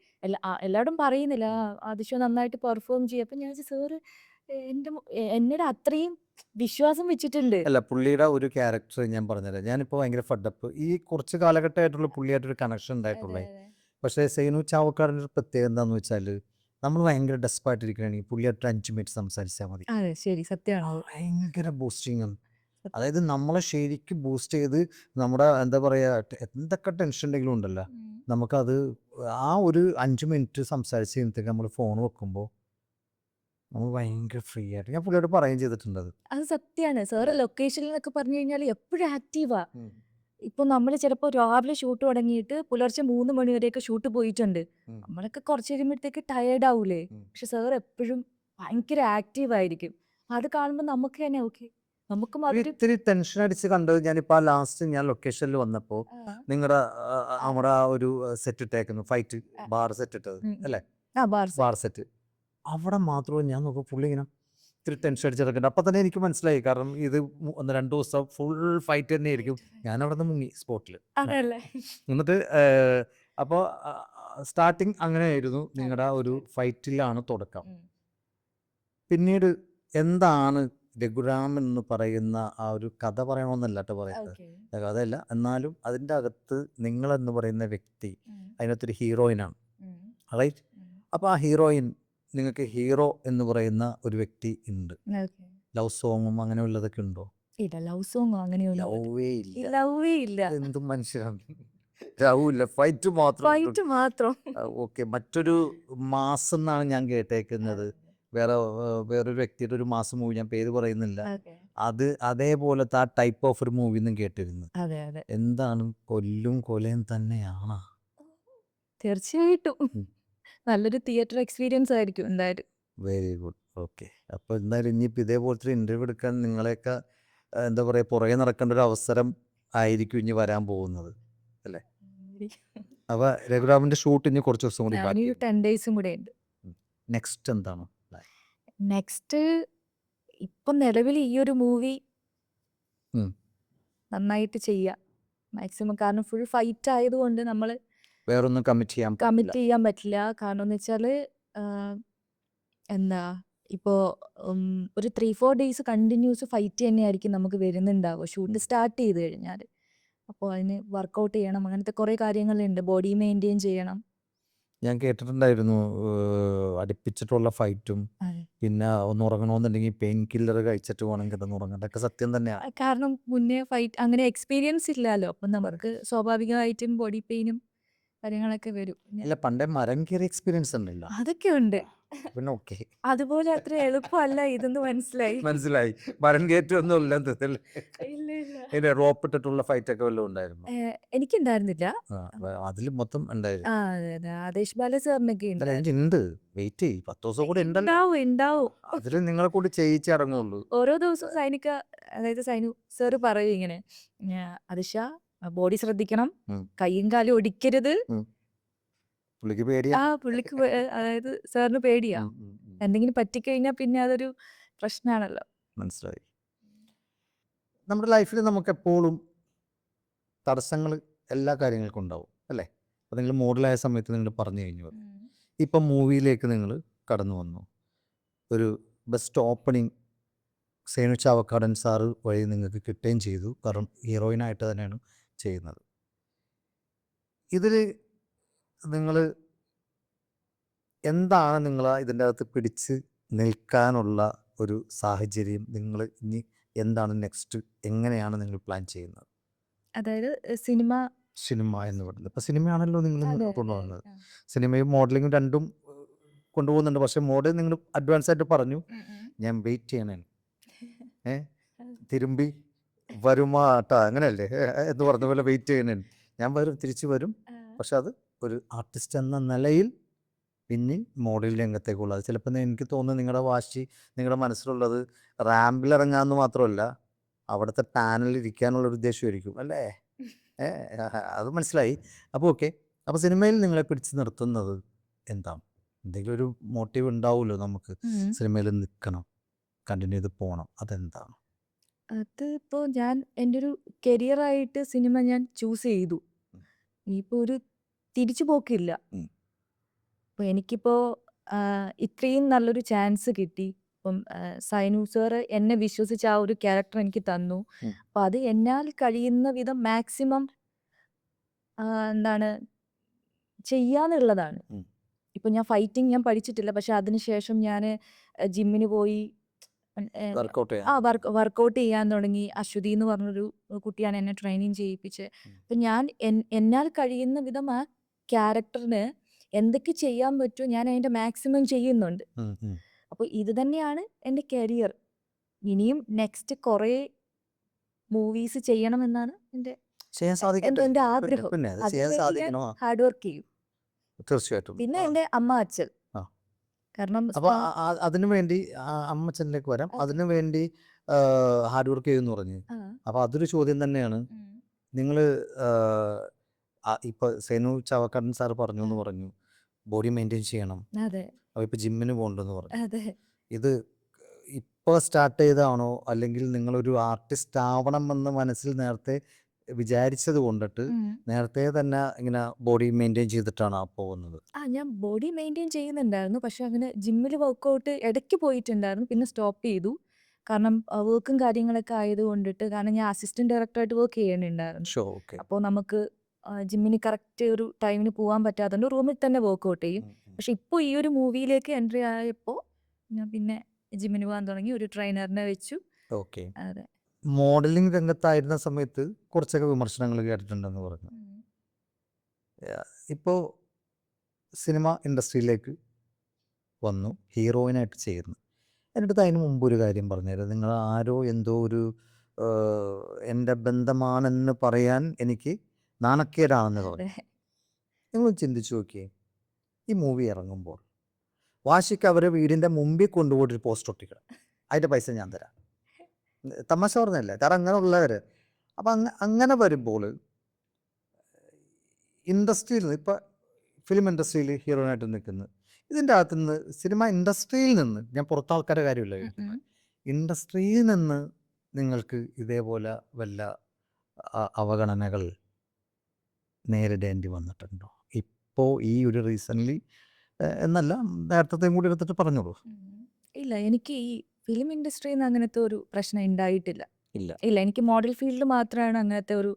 എല്ലാവരും പറയുന്നില്ല ആദിശ നന്നായിട്ട് പെർഫോം ചെയ്യും. അപ്പം ഞാൻ സാറ് എന്നോട് അത്രയും വിശ്വാസം വെച്ചിട്ടുണ്ട്. അല്ല, പുള്ളിയുടെ ഒരു ക്യാരക്ടർ ഞാൻ പറഞ്ഞുതരാം. ഞാനിപ്പോൾ ഭയങ്കര ഫഡപ്പ് ഈ കുറച്ച് കാലഘട്ടമായിട്ടുള്ള പുള്ളിയായിട്ടൊരു കണക്ഷൻ ഉണ്ടായിട്ടുള്ളത്. പക്ഷേ സൈനു ചാവക്കാടിൻ്റെ ഒരു പ്രത്യേകത എന്താണെന്ന് വെച്ചാൽ നമ്മൾ ഭയങ്കര ഡെസ്പായിട്ടിരിക്കുകയാണെങ്കിൽ പുള്ളിയായിട്ട് 5 മിനിറ്റ് സംസാരിച്ചാൽ മതി. അതെ ശരി സത്യമാണ്. ഭയങ്കര ബൂസ്റ്റിങ്. അതായത് നമ്മളെ ശരിക്കും ബൂസ്റ്റ് ചെയ്ത് നമ്മുടെ എന്താ പറയുക എന്തൊക്കെ ടെൻഷൻ ഉണ്ടെങ്കിലും ഉണ്ടല്ലോ നമുക്കത് ആ ഒരു 5 മിനിറ്റ് സംസാരിച്ച് കഴിഞ്ഞിട്ട് നമ്മൾ ഫോൺ വെക്കുമ്പോൾ നമ്മൾ ഭയങ്കര ഫ്രീ ആയിട്ട് ഞാൻ പുള്ളിയോട് പറയുകയും ചെയ്തിട്ടുണ്ട്. അത് സത്യമാണ്. സാറ് ലൊക്കേഷനിൽ എന്നൊക്കെ പറഞ്ഞു കഴിഞ്ഞാൽ എപ്പോഴും ആക്റ്റീവാ. ഇപ്പോൾ നമ്മൾ ചിലപ്പോൾ രാവിലെ ഷൂട്ട് തുടങ്ങിയിട്ട് പുലർച്ചെ 3 മണി വരെയൊക്കെ ഷൂട്ട് പോയിട്ടുണ്ട്. നമ്മളൊക്കെ കുറച്ച് കഴിയുമ്പോഴത്തേക്ക് ടയേർഡ് ആവൂലേ? പക്ഷെ സാർ എപ്പോഴും ഭയങ്കര ആക്റ്റീവായിരിക്കും. അത് കാണുമ്പോൾ നമുക്ക് തന്നെ ഓക്കെ നമുക്കും അതൊരു ഇത്തിരി ടെൻഷൻ അടിച്ച് കണ്ടത് ഞാനിപ്പോൾ ലാസ്റ്റ് ഞാൻ ലൊക്കേഷനിൽ വന്നപ്പോൾ നിങ്ങളുടെ നമ്മുടെ ആ ഒരു സെറ്റ് ഇട്ടേക്കുന്നു ഫൈറ്റ് ബാർ സെറ്റ് ഇട്ടത് അല്ലേ? ബാർ സെറ്റ് അവിടെ മാത്രമേ ഞാൻ നോക്കും പുള്ളി ഇങ്ങനെ ഇത്തിരി ടെൻഷൻ അടിച്ചിടക്കുന്നുണ്ട്. അപ്പം തന്നെ എനിക്ക് മനസ്സിലായി കാരണം ഇത് 1-2 ദിവസം ഫുൾ ഫൈറ്റ് തന്നെ ആയിരിക്കും. ഞാൻ അവിടെ നിന്ന് മുങ്ങി സ്പോട്ടിൽ. എന്നിട്ട് അപ്പോൾ സ്റ്റാർട്ടിങ് അങ്ങനെയായിരുന്നു. നിങ്ങളുടെ ഒരു ഫൈറ്റിലാണ് തുടക്കം. പിന്നീട് എന്താണ് രഘുറാം എന്ന് പറയുന്ന ആ ഒരു കഥ പറയണമെന്നല്ല കേട്ടോ പറയുന്നത്, കഥയല്ല, എന്നാലും അതിൻ്റെ അകത്ത് നിങ്ങളെന്ന് പറയുന്ന വ്യക്തി അതിനകത്തൊരു ഹീറോയിനാണ്, റൈറ്റ്? അപ്പോൾ ആ ഹീറോയിൻ നിങ്ങൾക്ക് ഹീറോ എന്ന് പറയുന്ന ഒരു വ്യക്തി ഉണ്ട്. ലവ് സോങ്ങും അങ്ങനെയുള്ളതൊക്കെ ഉണ്ടോ? ഇല്ല ലവ് സോങ്ങോ അങ്ങനെയൊന്നും ലവേ ഇല്ല. ലവേ ഇല്ല. എന്തും മനുഷ്യരാണ്. രാഹുല്ല ഫൈറ്റ് മാത്രം. ഫൈറ്റ് മാത്രം. ഓക്കെ. മറ്റൊരു മാസ് എന്നാണ് ഞാൻ കേട്ടേക്കുന്നത്. വേറൊരു വ്യക്തിയുടെ ഒരു മാസ് മൂവി, ഞാൻ പേര് പറയുന്നില്ല. ഓക്കെ. അത് അതേപോലത്തെ ആ ടൈപ്പ് ഓഫ് ഒരു മൂവി എന്നും കേട്ടിരുന്നു. അതെ, അതെ. എന്താണ് കൊല്ലും കൊലയും തന്നെയാണോ? തീർച്ചയായിട്ടും. ഉം. നല്ലൊരു തിയേറ്റർ എക്സ്പീരിയൻസ് ആയിരിക്കും എന്തായാലും. Very good. ഓക്കെ. അപ്പോൾ എന്തായാലും ഇനിയിപ്പോൾ ഇതേപോലത്തെ ഒരു ഇൻ്റർവ്യൂ എടുക്കാൻ നിങ്ങളെയൊക്കെ എന്താ പറയുക, പുറകെ നടക്കേണ്ട ഒരു അവസരം ആയിരിക്കും ഇനി വരാൻ പോകുന്നത് അല്ലേ? അപ്പോൾ രഘുരാമിൻ്റെ ഷൂട്ട് ഇനി കുറച്ച് ദിവസം കൂടി ഇനി ബാക്കി. ഒരു 10 ഡേയ്സും കൂടെ ഉണ്ട്. നെക്സ്റ്റ് എന്താണ് plan? നെക്സ്റ്റ് ഇപ്പം നിലവിൽ ഈ ഒരു മൂവി ഉം. നന്നായിട്ട് ചെയ്യാം മാക്സിമം. കാരണം ഫുൾ ഫൈറ്റ് ആയതുകൊണ്ട് നമ്മൾ വേറൊന്നും കമ്മിറ്റ് ചെയ്യാൻ പറ്റില്ല. കമ്മിറ്റ് ചെയ്യാൻ പറ്റില്ല. കാരണം എന്ന് വെച്ചാൽ എന്താ ഇപ്പോൾ ഒരു 3-4 ഡേയ്സ് കണ്ടിന്യൂസ് ഫൈറ്റ് തന്നെയായിരിക്കും നമുക്ക് വരുന്നുണ്ടാവുക ഷൂട്ട് സ്റ്റാർട്ട് ചെയ്ത് കഴിഞ്ഞാൽ. അപ്പോൾ അതിന് വർക്കൗട്ട് ചെയ്യണം, അങ്ങനത്തെ കുറേ കാര്യങ്ങളുണ്ട്. ബോഡി മെയിൻറ്റെയിൻ ചെയ്യണം. ഞാൻ കേട്ടിട്ടുണ്ടായിരുന്നു അടുപ്പിച്ചിട്ടുള്ള ഫൈറ്റും അതെ. പിന്നെ ഒന്ന് ഉറങ്ങണമെന്നുണ്ടെങ്കിൽ പെയിൻ കില്ലർ കഴിച്ചിട്ട് വേണം കിടന്നുറങ്ങാൻ. അതൊക്കെ സത്യം തന്നെയാണ്. കാരണം മുന്നേ ഫൈറ്റ് അങ്ങനെ എക്സ്പീരിയൻസ് ഇല്ലല്ലോ, അപ്പം നമുക്ക് സ്വാഭാവികമായിട്ടും ബോഡി പെയിനും കാര്യങ്ങളൊക്കെ വരും. അല്ല, പണ്ടേ മരം കയറി എക്സ്പീരിയൻസ് ഉണ്ടല്ലോ. അതൊക്കെ ഉണ്ട്. പിന്നെ ഓക്കെ, അതുപോലെ അത്ര എളുപ്പമല്ല ഇതെന്ന് മനസ്സിലായി. മനസ്സിലായി. മരം കയറ്റൊന്നും ഇല്ലെന്ന് ഇല്ല, ഇല്ല. ഇതിന്റെ റോപ്പ് ഇട്ടിട്ടുള്ള ഫൈറ്റ് ഒക്കെ വല്ലതും ഉണ്ടായിരുന്നു? എനിക്കുണ്ടായിരുന്നില്ല. അതിൽ മൊത്തം ഉണ്ടായിരുന്നു. ആ, അതെ, അതെ. ആദേശ് ബാല സാറിനൊക്കെ ഉണ്ട്. ഉണ്ട്. വെയിറ്റ് ചെയ്യും, 10 ദിവസം കൂടെ ഉണ്ടല്ലോ. ഉണ്ടാവും. അതിൽ നിങ്ങളെ കൂടി ചെയ്യിച്ചിറങ്ങുള്ളൂ. ഓരോ ദിവസവും അതായത് സൈനു സാറ് പറയും ഇങ്ങനെ, അതിഷ ബോഡി ശ്രദ്ധിക്കണം, ഉം. കൈയും കാലും ഒടിക്കരുത്. പുള്ളിക്ക് പേടിയാ. പുള്ളിക്ക് അതായത് സാറിന് പേടിയാ. എന്തെങ്കിലും പറ്റിക്കഴിഞ്ഞാൽ പിന്നെ അതൊരു പ്രശ്നമാണല്ലോ. മനസ്സിലായി. നമ്മുടെ ലൈഫിൽ നമുക്ക് എപ്പോഴും തടസ്സങ്ങൾ എല്ലാ കാര്യങ്ങൾക്കും ഉണ്ടാവും അല്ലേ? അപ്പോൾ നിങ്ങൾ മോഡലായ സമയത്ത് നിങ്ങൾ പറഞ്ഞു കഴിഞ്ഞു. ഇപ്പം മൂവിയിലേക്ക് നിങ്ങൾ കടന്നു വന്നു. ഒരു ബെസ്റ്റ് ഓപ്പണിംഗ് സേനു ചാവക്കാടൻ സാറ് വഴി നിങ്ങൾക്ക് കിട്ടുകയും ചെയ്തു. കാരണം ഹീറോയിനായിട്ട് തന്നെയാണ് ചെയ്യുന്നത്. ഇതിൽ നിങ്ങൾ എന്താണ് നിങ്ങൾ ഇതിൻ്റെ അകത്ത് പിടിച്ച് നിൽക്കാനുള്ള ഒരു സാഹചര്യം? നിങ്ങൾ ഇനി എന്താണ് നെക്സ്റ്റ്, എങ്ങനെയാണ് നിങ്ങൾ പ്ലാൻ ചെയ്യുന്നത്? അതായത് സിനിമ എന്ന് പറയുന്നത് ഇപ്പോൾ സിനിമയാണല്ലോ നിങ്ങൾ അതെ, കൊണ്ടുപോകുന്നത്. സിനിമയും മോഡലിങ്ങും രണ്ടും കൊണ്ടുപോകുന്നുണ്ട്. പക്ഷേ മോഡൽ നിങ്ങൾ അഡ്വാൻസ് ആയിട്ട് പറഞ്ഞു ഞാൻ വെയിറ്റ് ചെയ്യണേ, തിരുമ്പി വരുമാട്ടാ അങ്ങനെയല്ലേ എന്ന് പറഞ്ഞ പോലെ വെയിറ്റ് ചെയ്യണേ. ഞാൻ വരും, തിരിച്ചു വരും. പക്ഷെ അത് ഒരു ആർട്ടിസ്റ്റ് എന്ന നിലയിൽ പിന്നെ മോഡൽ രംഗത്തേക്കുള്ള അത് ചിലപ്പോൾ എനിക്ക് തോന്നുന്നു നിങ്ങളുടെ വാശി, നിങ്ങളുടെ മനസ്സിലുള്ളത് റാമ്പിലിറങ്ങാമെന്ന് മാത്രമല്ല അവിടുത്തെ പാനലിൽ ഇരിക്കാനുള്ളൊരു ഉദ്ദേശമായിരിക്കും അല്ലേ? അത് മനസ്സിലായി. അപ്പോൾ ഓക്കെ. അപ്പോൾ സിനിമയിൽ നിങ്ങളെ പിടിച്ച് നിർത്തുന്നത് എന്താണ്? എന്തെങ്കിലും ഒരു മോട്ടീവ് ഉണ്ടാവുമല്ലോ നമുക്ക്, സിനിമയിൽ നിൽക്കണം, കണ്ടിന്യൂ ചെയ്ത് പോകണം. അതെന്താണ്? അതിപ്പോൾ ഞാൻ എൻ്റെ ഒരു കരിയറായിട്ട് സിനിമ ഞാൻ ചൂസ് ചെയ്തു. ഇനിയിപ്പോൾ ഒരു തിരിച്ചു പോക്കില്ല. അപ്പോൾ എനിക്കിപ്പോൾ ഇത്രയും നല്ലൊരു ചാൻസ് കിട്ടി. ഇപ്പം സൈനു സാറ് എന്നെ വിശ്വസിച്ച് ആ ഒരു ക്യാരക്ടർ എനിക്ക് തന്നു. അപ്പോൾ അത് എന്നാൽ കഴിയുന്ന വിധം മാക്സിമം എന്താണ് ചെയ്യാന്നുള്ളതാണ്. ഇപ്പം ഞാൻ ഫൈറ്റിംഗ് ഞാൻ പഠിച്ചിട്ടില്ല. പക്ഷെ അതിനുശേഷം ഞാൻ ജിമ്മിന് പോയി വർക്കൗട്ട് ചെയ്യാൻ തുടങ്ങി. അശ്വതി എന്ന് പറഞ്ഞൊരു കുട്ടിയാണ് എന്നെ ട്രെയിനിങ് ചെയ്യിപ്പിച്ചത്. അപ്പം ഞാൻ എന്നാൽ കഴിയുന്ന വിധം ആ ക്യാരക്ടറിന് എന്തൊക്കെ ചെയ്യാൻ പറ്റുമോ ഞാൻ അതിൻ്റെ മാക്സിമം ചെയ്യുന്നുണ്ട്. അപ്പോൾ ഇത് തന്നെയാണ് എൻ്റെ കരിയർ. ഇനിയും നെക്സ്റ്റ് കുറേ മൂവീസ് ചെയ്യണമെന്നാണ് എൻ്റെ ആഗ്രഹം. ഹാർഡ് വർക്ക് ചെയ്യും തീർച്ചയായിട്ടും. പിന്നെ എൻ്റെ അമ്മ അച്ഛൻ. കാരണം അപ്പോൾ അതിനു വേണ്ടി അമ്മച്ചനിലേക്ക് വരാം. അതിനു വേണ്ടി ഹാർഡ് വർക്ക് ചെയ്യുമെന്ന് പറഞ്ഞു. അപ്പോൾ അതൊരു ചോദ്യം തന്നെയാണ്. നിങ്ങൾ ഇപ്പോൾ സേനു ചാവക്കാടൻ സാറ് പറഞ്ഞു എന്ന് പറഞ്ഞു ബോഡി മെയിൻറ്റെയിൻ ചെയ്യണം. അപ്പോൾ ഇപ്പോൾ ജിമ്മിന് പോകണ്ടെന്ന് പറഞ്ഞു. ഇത് ഇപ്പോൾ സ്റ്റാർട്ട് ചെയ്തതാണോ അല്ലെങ്കിൽ നിങ്ങളൊരു ആർട്ടിസ്റ്റ് ആവണമെന്ന് മനസ്സിൽ നേരത്തെ വിചാരിച്ചത് കൊണ്ടിട്ട് നേരത്തെ തന്നെ ഇങ്ങനെ ബോഡി മെയിൻറ്റെയിൻ ചെയ്തിട്ടാണ് പോകുന്നത്? ഞാൻ ബോഡി മെയിൻറ്റെയിൻ ചെയ്യുന്നുണ്ടായിരുന്നു. പക്ഷെ അങ്ങനെ ജിമ്മിൽ വർക്കൗട്ട് ഇടയ്ക്ക് പോയിട്ടുണ്ടായിരുന്നു. പിന്നെ സ്റ്റോപ്പ് ചെയ്തു. കാരണം വർക്കും കാര്യങ്ങളൊക്കെ ആയതുകൊണ്ടിട്ട്. കാരണം ഞാൻ അസിസ്റ്റന്റ് ഡയറക്ടറായിട്ട് വർക്ക് ചെയ്യുന്നുണ്ടായിരുന്നു. അപ്പോൾ നമുക്ക് ജിമ്മിന് കറക്റ്റ് ഒരു ടൈമിന് പോകാൻ പറ്റാത്തതുകൊണ്ട് റൂമിൽ തന്നെ വർക്കൗട്ട് ചെയ്യും. പക്ഷെ ഇപ്പോൾ ഈ ഒരു മൂവിയിലേക്ക് എൻട്രി ആയപ്പോൾ ഞാൻ പിന്നെ ജിമ്മിന് പോകാൻ തുടങ്ങി. ഒരു ട്രെയിനറിനെ വെച്ചു. മോഡലിംഗ് രംഗത്തായിരുന്ന സമയത്ത് കുറച്ചൊക്കെ വിമർശനങ്ങൾ കേട്ടിട്ടുണ്ടെന്ന് പറഞ്ഞു. ഇപ്പോൾ സിനിമ ഇൻഡസ്ട്രിയിലേക്ക് വന്നു, ഹീറോയിനായിട്ട് ചെയ്യുന്നു. എൻ്റെ അടുത്ത് അതിന് മുമ്പ് ഒരു കാര്യം പറഞ്ഞുതരാം. നിങ്ങൾ ആരോ എന്തോ ഒരു എൻ്റെ ബന്ധമാണെന്ന് പറയാൻ എനിക്ക് നാണക്കേടാണെന്ന് അതെ. പറഞ്ഞു. നിങ്ങൾ ചിന്തിച്ചു നോക്കിയേ, ഈ മൂവി ഇറങ്ങുമ്പോൾ വാശിക്ക് അവരെ വീടിൻ്റെ മുമ്പിൽ കൊണ്ടുപോയിട്ട് ഒരു പോസ്റ്റ് ഒട്ടിക്കണം, അതിൻ്റെ പൈസ ഞാൻ തരാം. തമാശ പറഞ്ഞല്ല, കാരണം അങ്ങനെ ഉള്ളവർ. അപ്പം അങ്ങനെ വരുമ്പോൾ ഇൻഡസ്ട്രിയിൽ നിന്ന്, ഇപ്പം ഫിലിം ഇൻഡസ്ട്രിയിൽ ഹീറോയിനായിട്ട് നിൽക്കുന്നത്, ഇതിൻ്റെ അകത്തു നിന്ന് സിനിമ ഇൻഡസ്ട്രിയിൽ നിന്ന്, ഞാൻ പുറത്തെ ആൾക്കാരുടെ കാര്യമില്ല കേൾക്കുന്നത്, ഇൻഡസ്ട്രിയിൽ നിന്ന് നിങ്ങൾക്ക് ഇതേപോലെ വല്ല അവഗണനകൾ നേരിടേണ്ടി വന്നിട്ടുണ്ടോ? ഇപ്പോൾ ഈ ഒരു റീസൺലി എന്നല്ല, നേരത്തെയും കൂടി എടുത്തിട്ട് പറഞ്ഞോളൂ. ഇല്ല, എനിക്ക് ഈ ഫിലിം ഇൻഡസ്ട്രിയിൽ നിന്ന് അങ്ങനത്തെ ഒരു പ്രശ്നം ഉണ്ടായിട്ടില്ല. ഇല്ല. ഇല്ല, എനിക്ക് മോഡൽ ഫീൽഡിൽ മാത്രമാണ് അങ്ങനത്തെ ഒരു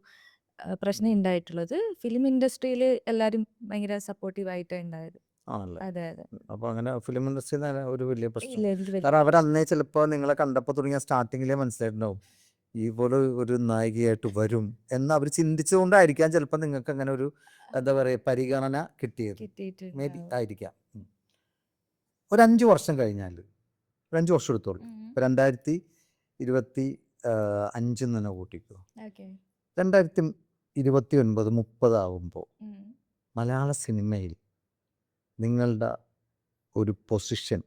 പ്രശ്നം ഉണ്ടായിട്ടുള്ളത്. ഫിലിം ഇൻഡസ്ട്രിയിൽ എല്ലാവരും ഭയങ്കര സപ്പോർട്ടീവ് ആയിട്ടാണ് ഉണ്ടായത്. ആണല്ലേ? അതെ അതെ. അപ്പോൾ അങ്ങനെ ഫിലിം ഇൻഡസ്ട്രിയിൽ നിന്ന് ഒരു വലിയ പ്രശ്നം, ഇല്ല, ഇത് വലിയ കാരണം അവരന്നേ ചിലപ്പോൾ നിങ്ങളെ കണ്ടപ്പോൾ തുടങ്ങിയ സ്റ്റാർട്ടിങ്ങിലേ മനസ്സിലായിട്ടുണ്ടാവും ഈ പോലെ ഒരു നായികയായിട്ട് വരും എന്ന് അവർ ചിന്തിച്ചുകൊണ്ടായിരിക്കാം ചിലപ്പോൾ നിങ്ങൾക്ക് അങ്ങനെ ഒരു എന്താ പറയുക പരിഗണന കിട്ടിയത്. മേ ബി കിട്ടിയിട്ടുണ്ടാവും. ആയിരിക്കാം. ഒരു 5 വർഷം കഴിഞ്ഞാൽ, ഒരു 5 വർഷം എടുത്തോളൂ, ഇപ്പോൾ 2025 തന്നെ കൂട്ടിക്കോ, ഓക്കെ. 2029 30 ആകുമ്പോൾ മലയാള സിനിമയിൽ നിങ്ങളുടെ ഒരു പൊസിഷൻ,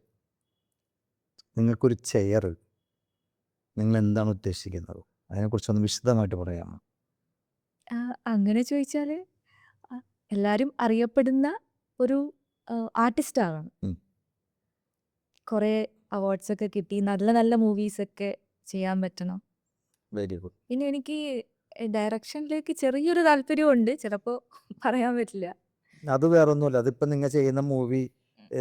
നിങ്ങൾക്കൊരു ചെയർ, നിങ്ങൾ എന്താണ് ഉദ്ദേശിക്കുന്നത്? അതിനെക്കുറിച്ചൊന്ന് വിശദമായിട്ട് പറയാമോ? അങ്ങനെ ചോദിച്ചാൽ എല്ലാവരും അറിയപ്പെടുന്ന ഒരു ആർട്ടിസ്റ്റ് ആകണം. കുറേ അവാർഡ്സ് ഒക്കെ കിട്ടി, നല്ല നല്ല മൂവീസൊക്കെ ചെയ്യാൻ പറ്റണം. Very good. പിന്നെ എനിക്ക് ഡയറക്ഷനിലേക്ക് ചെറിയൊരു താല്പര്യമുണ്ട്, ചിലപ്പോൾ പറയാൻ പറ്റില്ല. അത് വേറൊന്നുമല്ല, അതിപ്പോൾ നിങ്ങൾ ചെയ്യുന്ന മൂവി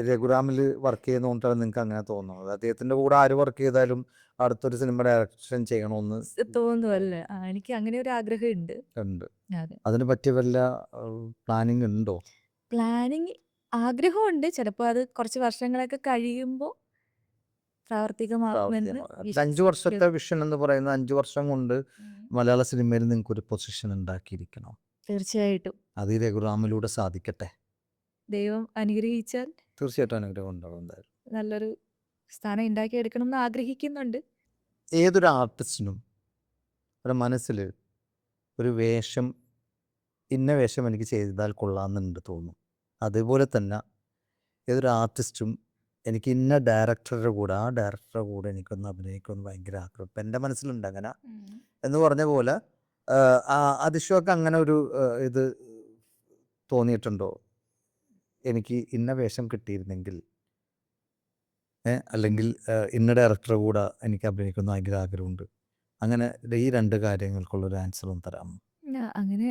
രഘുറാമിൽ വർക്ക് ചെയ്യുന്നതുകൊണ്ടാണ് നിങ്ങൾക്ക് അങ്ങനെ തോന്നുന്നത്. അദ്ദേഹത്തിൻ്റെ കൂടെ ആര് വർക്ക് ചെയ്താലും അടുത്തൊരു സിനിമ ഡയറക്ഷൻ ചെയ്യണമെന്ന് തോന്നുമല്ലേ? എനിക്ക് അങ്ങനെ ഒരു ആഗ്രഹം ഉണ്ട്. ഉണ്ട്. അതെ, അതിന് പറ്റിയ വല്ല പ്ലാനിങ് ഉണ്ടോ? പ്ലാനിങ് ആഗ്രഹമുണ്ട്, ചിലപ്പോൾ അത് കുറച്ച് വർഷങ്ങളൊക്കെ കഴിയുമ്പോൾ പ്രാവർത്തികമാകുമെന്ന് 5 വർഷത്തെ വിഷൻ എന്ന് പറയുന്നത് 5 വർഷം കൊണ്ട് മലയാള സിനിമയിൽ നിങ്ങൾക്കൊരു പൊസിഷൻ ഉണ്ടാക്കിയിരിക്കണം. തീർച്ചയായിട്ടും അത് ഈ രഘുറാമിലൂടെ സാധിക്കട്ടെ. ദൈവം അനുഗ്രഹിച്ചാൽ തീർച്ചയായിട്ടും അനുഗ്രഹം ഉണ്ടാവും. എന്തായാലും നല്ലൊരു സ്ഥാനം ഉണ്ടാക്കിയെടുക്കണം എന്ന് ആഗ്രഹിക്കുന്നുണ്ട്. ഏതൊരു ആർട്ടിസ്റ്റിനും ഒരു മനസ്സിൽ ഒരു വേഷം, ഇന്ന വേഷം എനിക്ക് ചെയ്താൽ കൊള്ളാമെന്നുണ്ട് തോന്നും. അതുപോലെ തന്നെ ഏതൊരു ആർട്ടിസ്റ്റും എനിക്ക് ഇന്ന ഡയറക്ടറുടെ കൂടെ, ആ ഡയറക്ടറുടെ കൂടെ എനിക്കൊന്ന് അഭിനയിക്കുമെന്ന് ഭയങ്കര ആഗ്രഹം. ഇപ്പം എൻ്റെ മനസ്സിലുണ്ട് അങ്ങനെ എന്ന് പറഞ്ഞ പോലെ. അതിശയൊക്കെ അങ്ങനെ ഒരു ഇത് തോന്നിയിട്ടുണ്ടോ? എനിക്ക് ഇന്ന വേഷം കിട്ടിയിരുന്നെങ്കിൽ, അല്ലെങ്കിൽ ഇന്ന ഡയറക്ടറുടെ കൂടെ എനിക്ക് അഭിനയിക്കുന്ന ഭയങ്കര ആഗ്രഹമുണ്ട്. അങ്ങനെ ഈ 2 കാര്യങ്ങൾക്കുള്ളൊരു ആൻസർ ഒന്ന് തരാമോ? അങ്ങനെ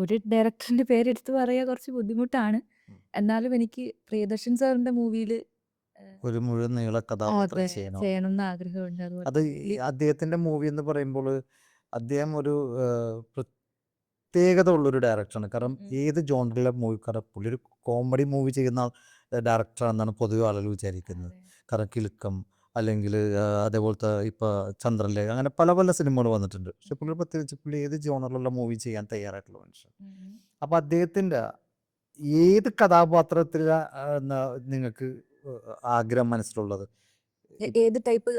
ഒരു ഡയറക്ടറിന്റെ പേരെടുത്ത് പറയാ കുറച്ച് ബുദ്ധിമുട്ടാണ്. എന്നാലും എനിക്ക് പ്രിയദർശൻ സാറിന്റെ മൂവിയിൽ ഒരു മുഴുവൻ നീള കഥാപാത്രം ചെയ്യണം. ചെയ്യണമെന്ന് ആഗ്രഹമുണ്ട്. അത് അദ്ദേഹത്തിൻ്റെ മൂവി എന്ന് പറയുമ്പോൾ അദ്ദേഹം ഒരു പ്രത്യേകത ഉള്ളൊരു ഡയറക്ടറാണ്. കാരണം ഏത് ജോണറിലെ മൂവിക്കാരെ, പുള്ളി ഒരു കോമഡി മൂവി ചെയ്യുന്ന ഡയറക്ടറാണെന്നാണ് പൊതുവെ ആളുകൾ വിചാരിക്കുന്നത്. കാരണം കിലുക്കം, അല്ലെങ്കിൽ അതേപോലത്തെ ഇപ്പോൾ ചന്ദ്രലേഖ, അങ്ങനെ പല പല സിനിമകൾ വന്നിട്ടുണ്ട്. പക്ഷെ പുള്ളി പ്രത്യേകിച്ച് പുള്ളി ഏത് ജോണറിലുള്ള മൂവി ചെയ്യാൻ തയ്യാറായിട്ടുള്ള മനുഷ്യൻ. അപ്പോൾ അദ്ദേഹത്തിൻ്റെ ഏത് കഥാപാത്രത്തിലാണ് നിങ്ങൾക്ക് ആഗ്രഹം മനസ്സിലുള്ളത്? ഏത് ടൈപ്പ്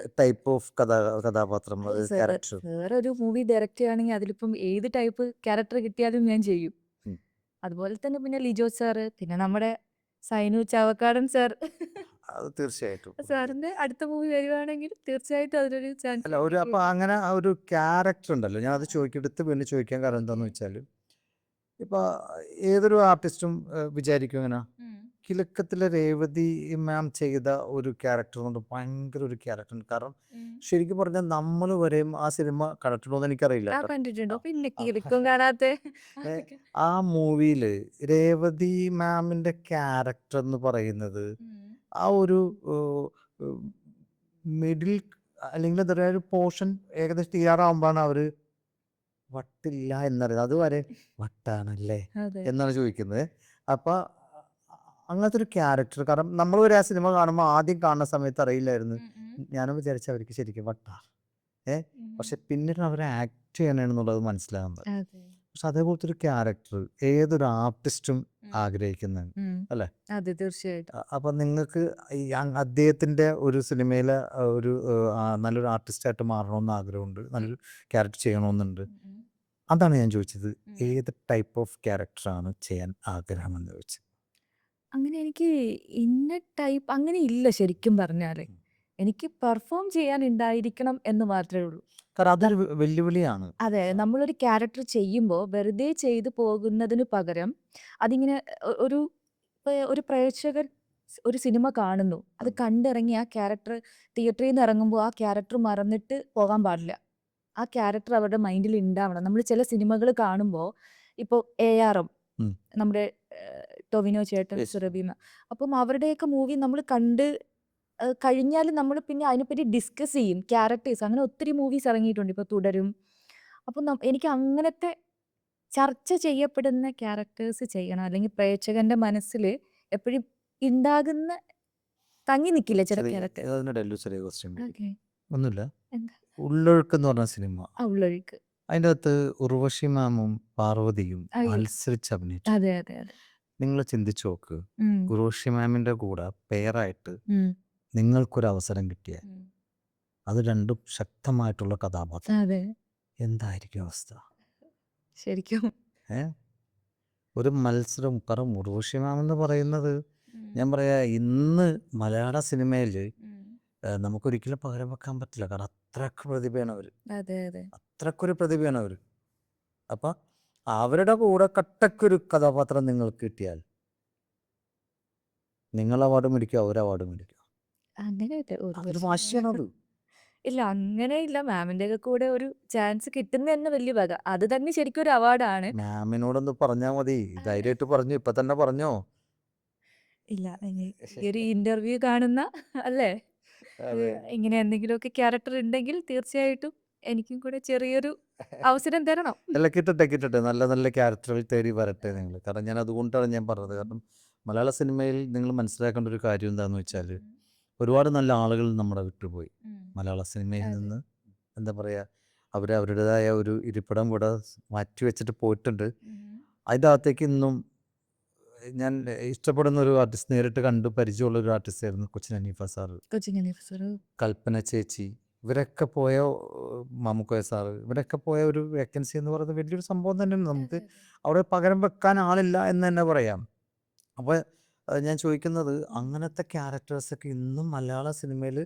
ഓഫ് കഥാപാത്രം, ക്യാരക്ടർ? വേറെ ഒരു മൂവി ഡയറക്റ്റ് ചെയ്യുകയാണെങ്കിൽ അതിലിപ്പം ഏത് ടൈപ്പ് ക്യാരക്ടർ കിട്ടിയാലും ഞാൻ ചെയ്യും. അതുപോലെ തന്നെ പിന്നെ ലിജോ സാറ്, പിന്നെ നമ്മുടെ സൈനു ചാവക്കാടൻ സാർ, അത് തീർച്ചയായിട്ടും സാറിന്റെ അടുത്ത മൂവി വരുവാണെങ്കിൽ തീർച്ചയായിട്ടും അതിലൊരു ചാൻസ്. അല്ല, ഒരു അപ്പോൾ അങ്ങനെ ആ ഒരു ക്യാരക്ടർ ഉണ്ടല്ലോ, ഞാൻ അത് ചോദിക്കെടുത്ത് പിന്നെ ചോദിക്കാൻ കാരണം എന്താണെന്ന് വെച്ചാൽ, ഇപ്പോൾ ഏതൊരു ആർട്ടിസ്റ്റും വിചാരിക്കും ഇങ്ങനെ, കിലുക്കത്തിലെ രേവതി മാം ചെയ്ത ഒരു ക്യാരക്ടർ കൊണ്ട് ഭയങ്കര ഒരു ക്യാരക്ടർ. കാരണം ശരിക്കും പറഞ്ഞാൽ നമ്മൾ വരെയും ആ സിനിമ കണ്ടിട്ടുണ്ടോ എന്ന് എനിക്കറിയില്ല. കണ്ടിട്ടുണ്ടോ? പിന്നെ കിലുക്കം കാണാത്ത ആ മൂവിയിൽ രേവതി മാമിൻ്റെ ക്യാരക്ടർ എന്ന് പറയുന്നത് ആ ഒരു മിഡിൽ, അല്ലെങ്കിൽ എന്താ പറയുക, ഒരു പോർഷൻ ഏകദേശം തീരാറാവുമ്പോഴാണ് അവർ വട്ടില്ല എന്നറിയുന്നത്. അതുവരെ വട്ടാണല്ലേ എന്നാണ് ചോദിക്കുന്നത്. അപ്പം അങ്ങനത്തെ ഒരു ക്യാരക്ടർ, കാരണം നമ്മൾ ഒരു ആ സിനിമ കാണുമ്പോൾ ആദ്യം കാണുന്ന സമയത്ത് അറിയില്ലായിരുന്നു. ഞാനും വിചാരിച്ച അവർക്ക് ശരിക്കും വട്ടാ, പക്ഷെ പിന്നീട് അവരെ ആക്ട് ചെയ്യണമെന്നുള്ളത് മനസ്സിലാകുന്നത്. പക്ഷെ അതേപോലത്തെ ഒരു ക്യാരക്ടർ ഏതൊരു ആർട്ടിസ്റ്റും ഉം. ആഗ്രഹിക്കുന്നുണ്ട് ഉം. അല്ലേ? അതെ, തീർച്ചയായിട്ടും. അപ്പം നിങ്ങൾക്ക് ഈ അദ്ദേഹത്തിൻ്റെ ഒരു സിനിമയിലെ ഒരു നല്ലൊരു ആർട്ടിസ്റ്റായിട്ട് മാറണമെന്ന് ആഗ്രഹമുണ്ട്, നല്ലൊരു ക്യാരക്ടർ ചെയ്യണമെന്നുണ്ട്. ഉം. ഉം. അതാണ് ഞാൻ ചോദിച്ചത്, ഉം. ഏത് ടൈപ്പ് ഓഫ് ക്യാരക്ടറാണ് ചെയ്യാൻ ആഗ്രഹമെന്ന് ചോദിച്ചത്. അങ്ങനെ എനിക്ക് ഇന്ന ടൈപ്പ് അങ്ങനെ ഇല്ല ശരിക്കും പറഞ്ഞാല്. എനിക്ക് പെർഫോം ചെയ്യാൻ ഉണ്ടായിരിക്കണം എന്ന് മാത്രമേ ഉള്ളൂ. കാരണം അതൊരു വെല്ലുവിളിയാണ്. അതെ, നമ്മളൊരു ക്യാരക്ടർ ചെയ്യുമ്പോൾ വെറുതെ ചെയ്തു പോകുന്നതിന് പകരം അതിങ്ങനെ ഒരു ഒരു പ്രേക്ഷകൻ ഒരു സിനിമ കാണുന്നു. അത് കണ്ടിറങ്ങി ആ ക്യാരക്ടർ തിയേറ്ററിൽ നിന്ന് ഇറങ്ങുമ്പോൾ ആ ക്യാരക്ടർ മറന്നിട്ട് പോകാൻ പാടില്ല. ആ ക്യാരക്ടർ അവരുടെ മൈൻഡിൽ ഉണ്ടാവണം. നമ്മൾ ചില സിനിമകൾ കാണുമ്പോൾ ഇപ്പോൾ ARM, ഉം. നമ്മുടെ ടൊവിനോ ചേട്ടൻ, Yes. സുരഭി അപ്പം അവരുടെയൊക്കെ മൂവി നമ്മൾ കണ്ട് കഴിഞ്ഞാൽ നമ്മൾ പിന്നെ അതിനെപ്പറ്റി ഡിസ്കസ് ചെയ്യും. ക്യാരക്ടേഴ്സ് അങ്ങനെ ഒത്തിരി മൂവീസ് ഇറങ്ങിയിട്ടുണ്ട്. ഇപ്പോൾ തുടരും. അപ്പം എനിക്ക് അങ്ങനത്തെ ചർച്ച ചെയ്യപ്പെടുന്ന ക്യാരക്ടേഴ്സ് ചെയ്യണം. അല്ലെങ്കിൽ പ്രേക്ഷകന്റെ മനസ്സിൽ എപ്പോഴും ഉണ്ടാകുന്ന തങ്ങി നിൽക്കില്ല ചില ക്യാരക്ടേഴ്സ്. അതിനിടയിൽ ഒരു ചെറിയ ക്വസ്റ്റ്യൻ. ഓക്കെ. ഒന്നുമില്ല. എന്താ? ഉള്ളൊഴുക്ക് എന്ന് പറഞ്ഞ സിനിമ, ഉള്ളൊഴുക്ക്. അതിൻ്റെ അകത്ത് ഉർവശി മാമും പാർവതിയും അയ്യോ. മത്സരിച്ച് അഭിനയിച്ചു. അതെ, അതെ, അതെ. നിങ്ങൾ ചിന്തിച്ചു നോക്ക്, ഉം. ഉർവശി മാമിൻ്റെ കൂടെ പെയറായിട്ട് ഉം. നിങ്ങൾക്കൊരു അവസരം കിട്ടിയാൽ ഉം. അത് രണ്ടും ശക്തമായിട്ടുള്ള കഥാപാത്രം, അതെ, എന്തായിരിക്കും അവസ്ഥ? ശരിക്കും. ഏ ഒരു മത്സരം. കാരണം ഉർവശി മാം എന്ന് പറയുന്നത്, ഞാൻ പറയാ, ഇന്ന് മലയാള സിനിമയിൽ നമുക്കൊരിക്കലും പകരം വെക്കാൻ പറ്റില്ല. കാരണം അത്രക്ക് പ്രതിഭയാണ് അവർ, അതെ, അതെ. അത്രക്കൊരു പ്രതിഭയാണ് അവർ. അപ്പം അവരുടെ കൂടെ കട്ടക്കൊരു കഥാപാത്രം നിങ്ങൾക്ക് കിട്ടിയാൽ നിങ്ങൾ അവാർഡ് മേടിക്കുക, അവർ അവാർഡ് മേടിക്കുക. അങ്ങനെയല്ല ഒരു അതൊരു വർഷം. വാശിയാണത്. ഇല്ല, അങ്ങനെ ഇല്ല. മാമിന്റെ ഒക്കെ കൂടെ ഒരു ചാൻസ് കിട്ടുന്ന തന്നെ വലിയ വക. അത് തന്നെ ശരിക്കും ഒരു അവാർഡാണ്. മാമിനോടൊന്ന് പറഞ്ഞാൽ മതി, ധൈര്യമായിട്ട് പറഞ്ഞു, ഇപ്പൊ തന്നെ പറഞ്ഞോ. ഇല്ല, ഈ ഒരു ഇന്റർവ്യൂ കാണുന്ന അല്ലേ, അതെ. ഇങ്ങനെ എന്തെങ്കിലുമൊക്കെ ക്യാരക്ടർ ഉണ്ടെങ്കിൽ തീർച്ചയായിട്ടും എനിക്കും കൂടെ ചെറിയൊരു അവസരം തരണം. അല്ല, കിട്ടട്ടെ കിട്ടട്ടെ, നല്ല നല്ല ക്യാരക്ടറുകൾ തേടി വരട്ടെ നിങ്ങൾ. കാരണം ഞാൻ അതുകൊണ്ടാണ് ഞാൻ പറഞ്ഞത്. കാരണം മലയാള സിനിമയിൽ നിങ്ങൾ മനസ്സിലാക്കേണ്ട ഒരു കാര്യം എന്താണെന്ന് വെച്ചാൽ, ഒരുപാട് നല്ല ആളുകൾ നമ്മുടെ വിട്ടുപോയി. മലയാള സിനിമയിൽ അതെ. നിന്ന് എന്താ പറയുക, അവരുടേതായ ഒരു ഇരിപ്പിടം ഇവിടെ മാറ്റി വെച്ചിട്ട് പോയിട്ടുണ്ട്. അതിൻ്റെ അകത്തേക്ക് ഇന്നും ഞാൻ ഇഷ്ടപ്പെടുന്ന ഒരു ആർട്ടിസ്റ്റ്, നേരിട്ട് കണ്ട് പരിചയമുള്ള ഒരു ആർട്ടിസ്റ്റ് ആയിരുന്നു കൊച്ചിൻ ഹനീഫ സാറ്, കൊച്ചിൻ ഹനീഫ സാറ്. കൽപ്പന ചേച്ചി. ഇവരൊക്കെ പോയ മാമുക്കോയ സാറ്, ഇവരൊക്കെ പോയ ഒരു വേക്കൻസി എന്ന് പറയുന്നത് വലിയൊരു സംഭവം തന്നെയാണ്. നമുക്ക് അവിടെ പകരം വെക്കാൻ ആളില്ല എന്ന് തന്നെ പറയാം. അപ്പോൾ ഞാൻ ചോദിക്കുന്നത്, അങ്ങനത്തെ ക്യാരക്ടേഴ്സൊക്കെ ഇന്നും മലയാള സിനിമയിൽ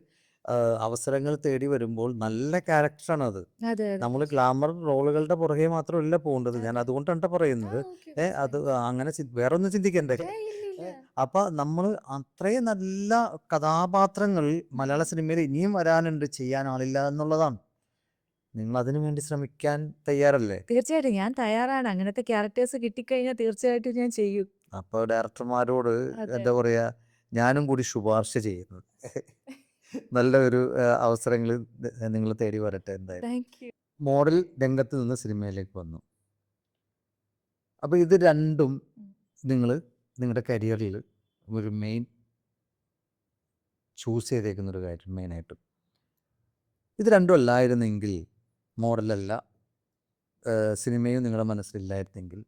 അവസരങ്ങൾ തേടി വരുമ്പോൾ നല്ല ക്യാരക്ടറാണത്. അതെ, അതെ. നമ്മൾ ഗ്ലാമർ റോളുകളുടെ പുറകെ മാത്രമല്ല പോകേണ്ടത്. ഞാൻ അതെ. അതുകൊണ്ടാണ് പറയുന്നത്. ഓക്കെ, അത് അങ്ങനെ വേറെ ഒന്നും ചിന്തിക്കണ്ടേ. ഇല്ല. അപ്പം നമ്മൾ അത്രയും നല്ല കഥാപാത്രങ്ങൾ മലയാള സിനിമയിൽ ഇനിയും വരാനുണ്ട്, ചെയ്യാൻ ആളില്ല എന്നുള്ളതാണ്. നിങ്ങൾ അതിനു വേണ്ടി ശ്രമിക്കാൻ തയ്യാറല്ലേ? തീർച്ചയായിട്ടും ഞാൻ തയ്യാറാണ്. അങ്ങനത്തെ ക്യാരക്ടേഴ്സ് കിട്ടിക്കഴിഞ്ഞാൽ തീർച്ചയായിട്ടും ഞാൻ ചെയ്യും. അപ്പോൾ ഡയറക്ടർമാരോട് അതെ. എന്താ പറയുക, ഞാനും കൂടി ശുപാർശ ചെയ്യുന്നു. നല്ല ഒരു അവസരങ്ങൾ നിങ്ങൾ തേടി വരട്ടെ എന്തായാലും. Thank you. മോഡൽ രംഗത്ത് നിന്ന് സിനിമയിലേക്ക് വന്നു. അപ്പോൾ ഇത് രണ്ടും നിങ്ങൾ നിങ്ങളുടെ കരിയറിൽ ഒരു മെയിൻ ചൂസ് ചെയ്തേക്കുന്ന ഒരു കാര്യം, മെയിനായിട്ടും ഇത് രണ്ടും അല്ലായിരുന്നെങ്കിൽ, മോഡലല്ല, സിനിമയും നിങ്ങളുടെ മനസ്സിലില്ലായിരുന്നെങ്കിൽ,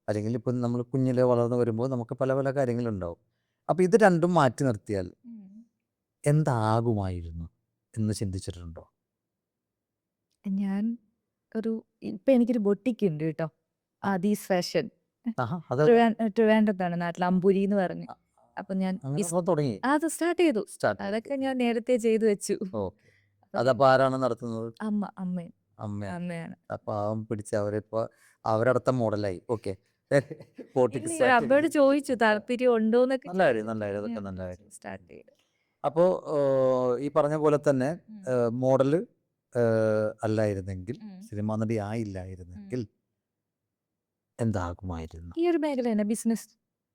അല്ലെങ്കിൽ ഇപ്പം നമ്മൾ കുഞ്ഞിലെ വളർന്നു വരുമ്പോൾ നമുക്ക് പല പല കാര്യങ്ങളുണ്ടാവും. അപ്പോൾ ഇത് രണ്ടും മാറ്റി നിർത്തിയാൽ എന്താകുമായിരുന്നു എന്ന് ചിന്തിച്ചിട്ടുണ്ടോ? ഞാൻ ഇപ്പൊ എനിക്കൊരു ബൊട്ടിക്ക് ഉണ്ട് കേട്ടോ. ആദീസ് ഫാഷൻ. അത് ട്രിവാൻഡ്രത്താണ് നാട്ടിൽ, അമ്പുരി എന്ന് പറഞ്ഞു. അപ്പൊ ഞാൻ അങ്ങനെ തുടങ്ങി അത് സ്റ്റാർട്ട് ചെയ്തു. അതൊക്കെ ഞാൻ നേരത്തെ ചെയ്തു വെച്ചു. ഓക്കെ. അതപ്പോൾ ആരാണ് നടത്തുന്നത്? അമ്മയാണ്. അമ്മയാണ്. അപ്പോൾ അവൻ പിടിച്ച് അവരിപ്പോൾ അവരടുത്ത മോഡലായി. ഓക്കെ. അമ്മയോട് ചോദിച്ചു താല്പര്യം ഉണ്ടോന്നൊക്കെ. നല്ല കാര്യം, നല്ല കാര്യം, അതൊക്കെ നല്ല കാര്യം. സ്റ്റാർട്ട് ചെയ്തു. അപ്പോൾ ഈ പറഞ്ഞ പോലെ തന്നെ മോഡൽ അല്ലായിരുന്നെങ്കിൽ, സിനിമാ നടി ആയില്ലായിരുന്നെങ്കിൽ എന്താകുമായിരുന്നു? ഈ ഒരു മേഖല തന്നെ, ബിസിനസ്.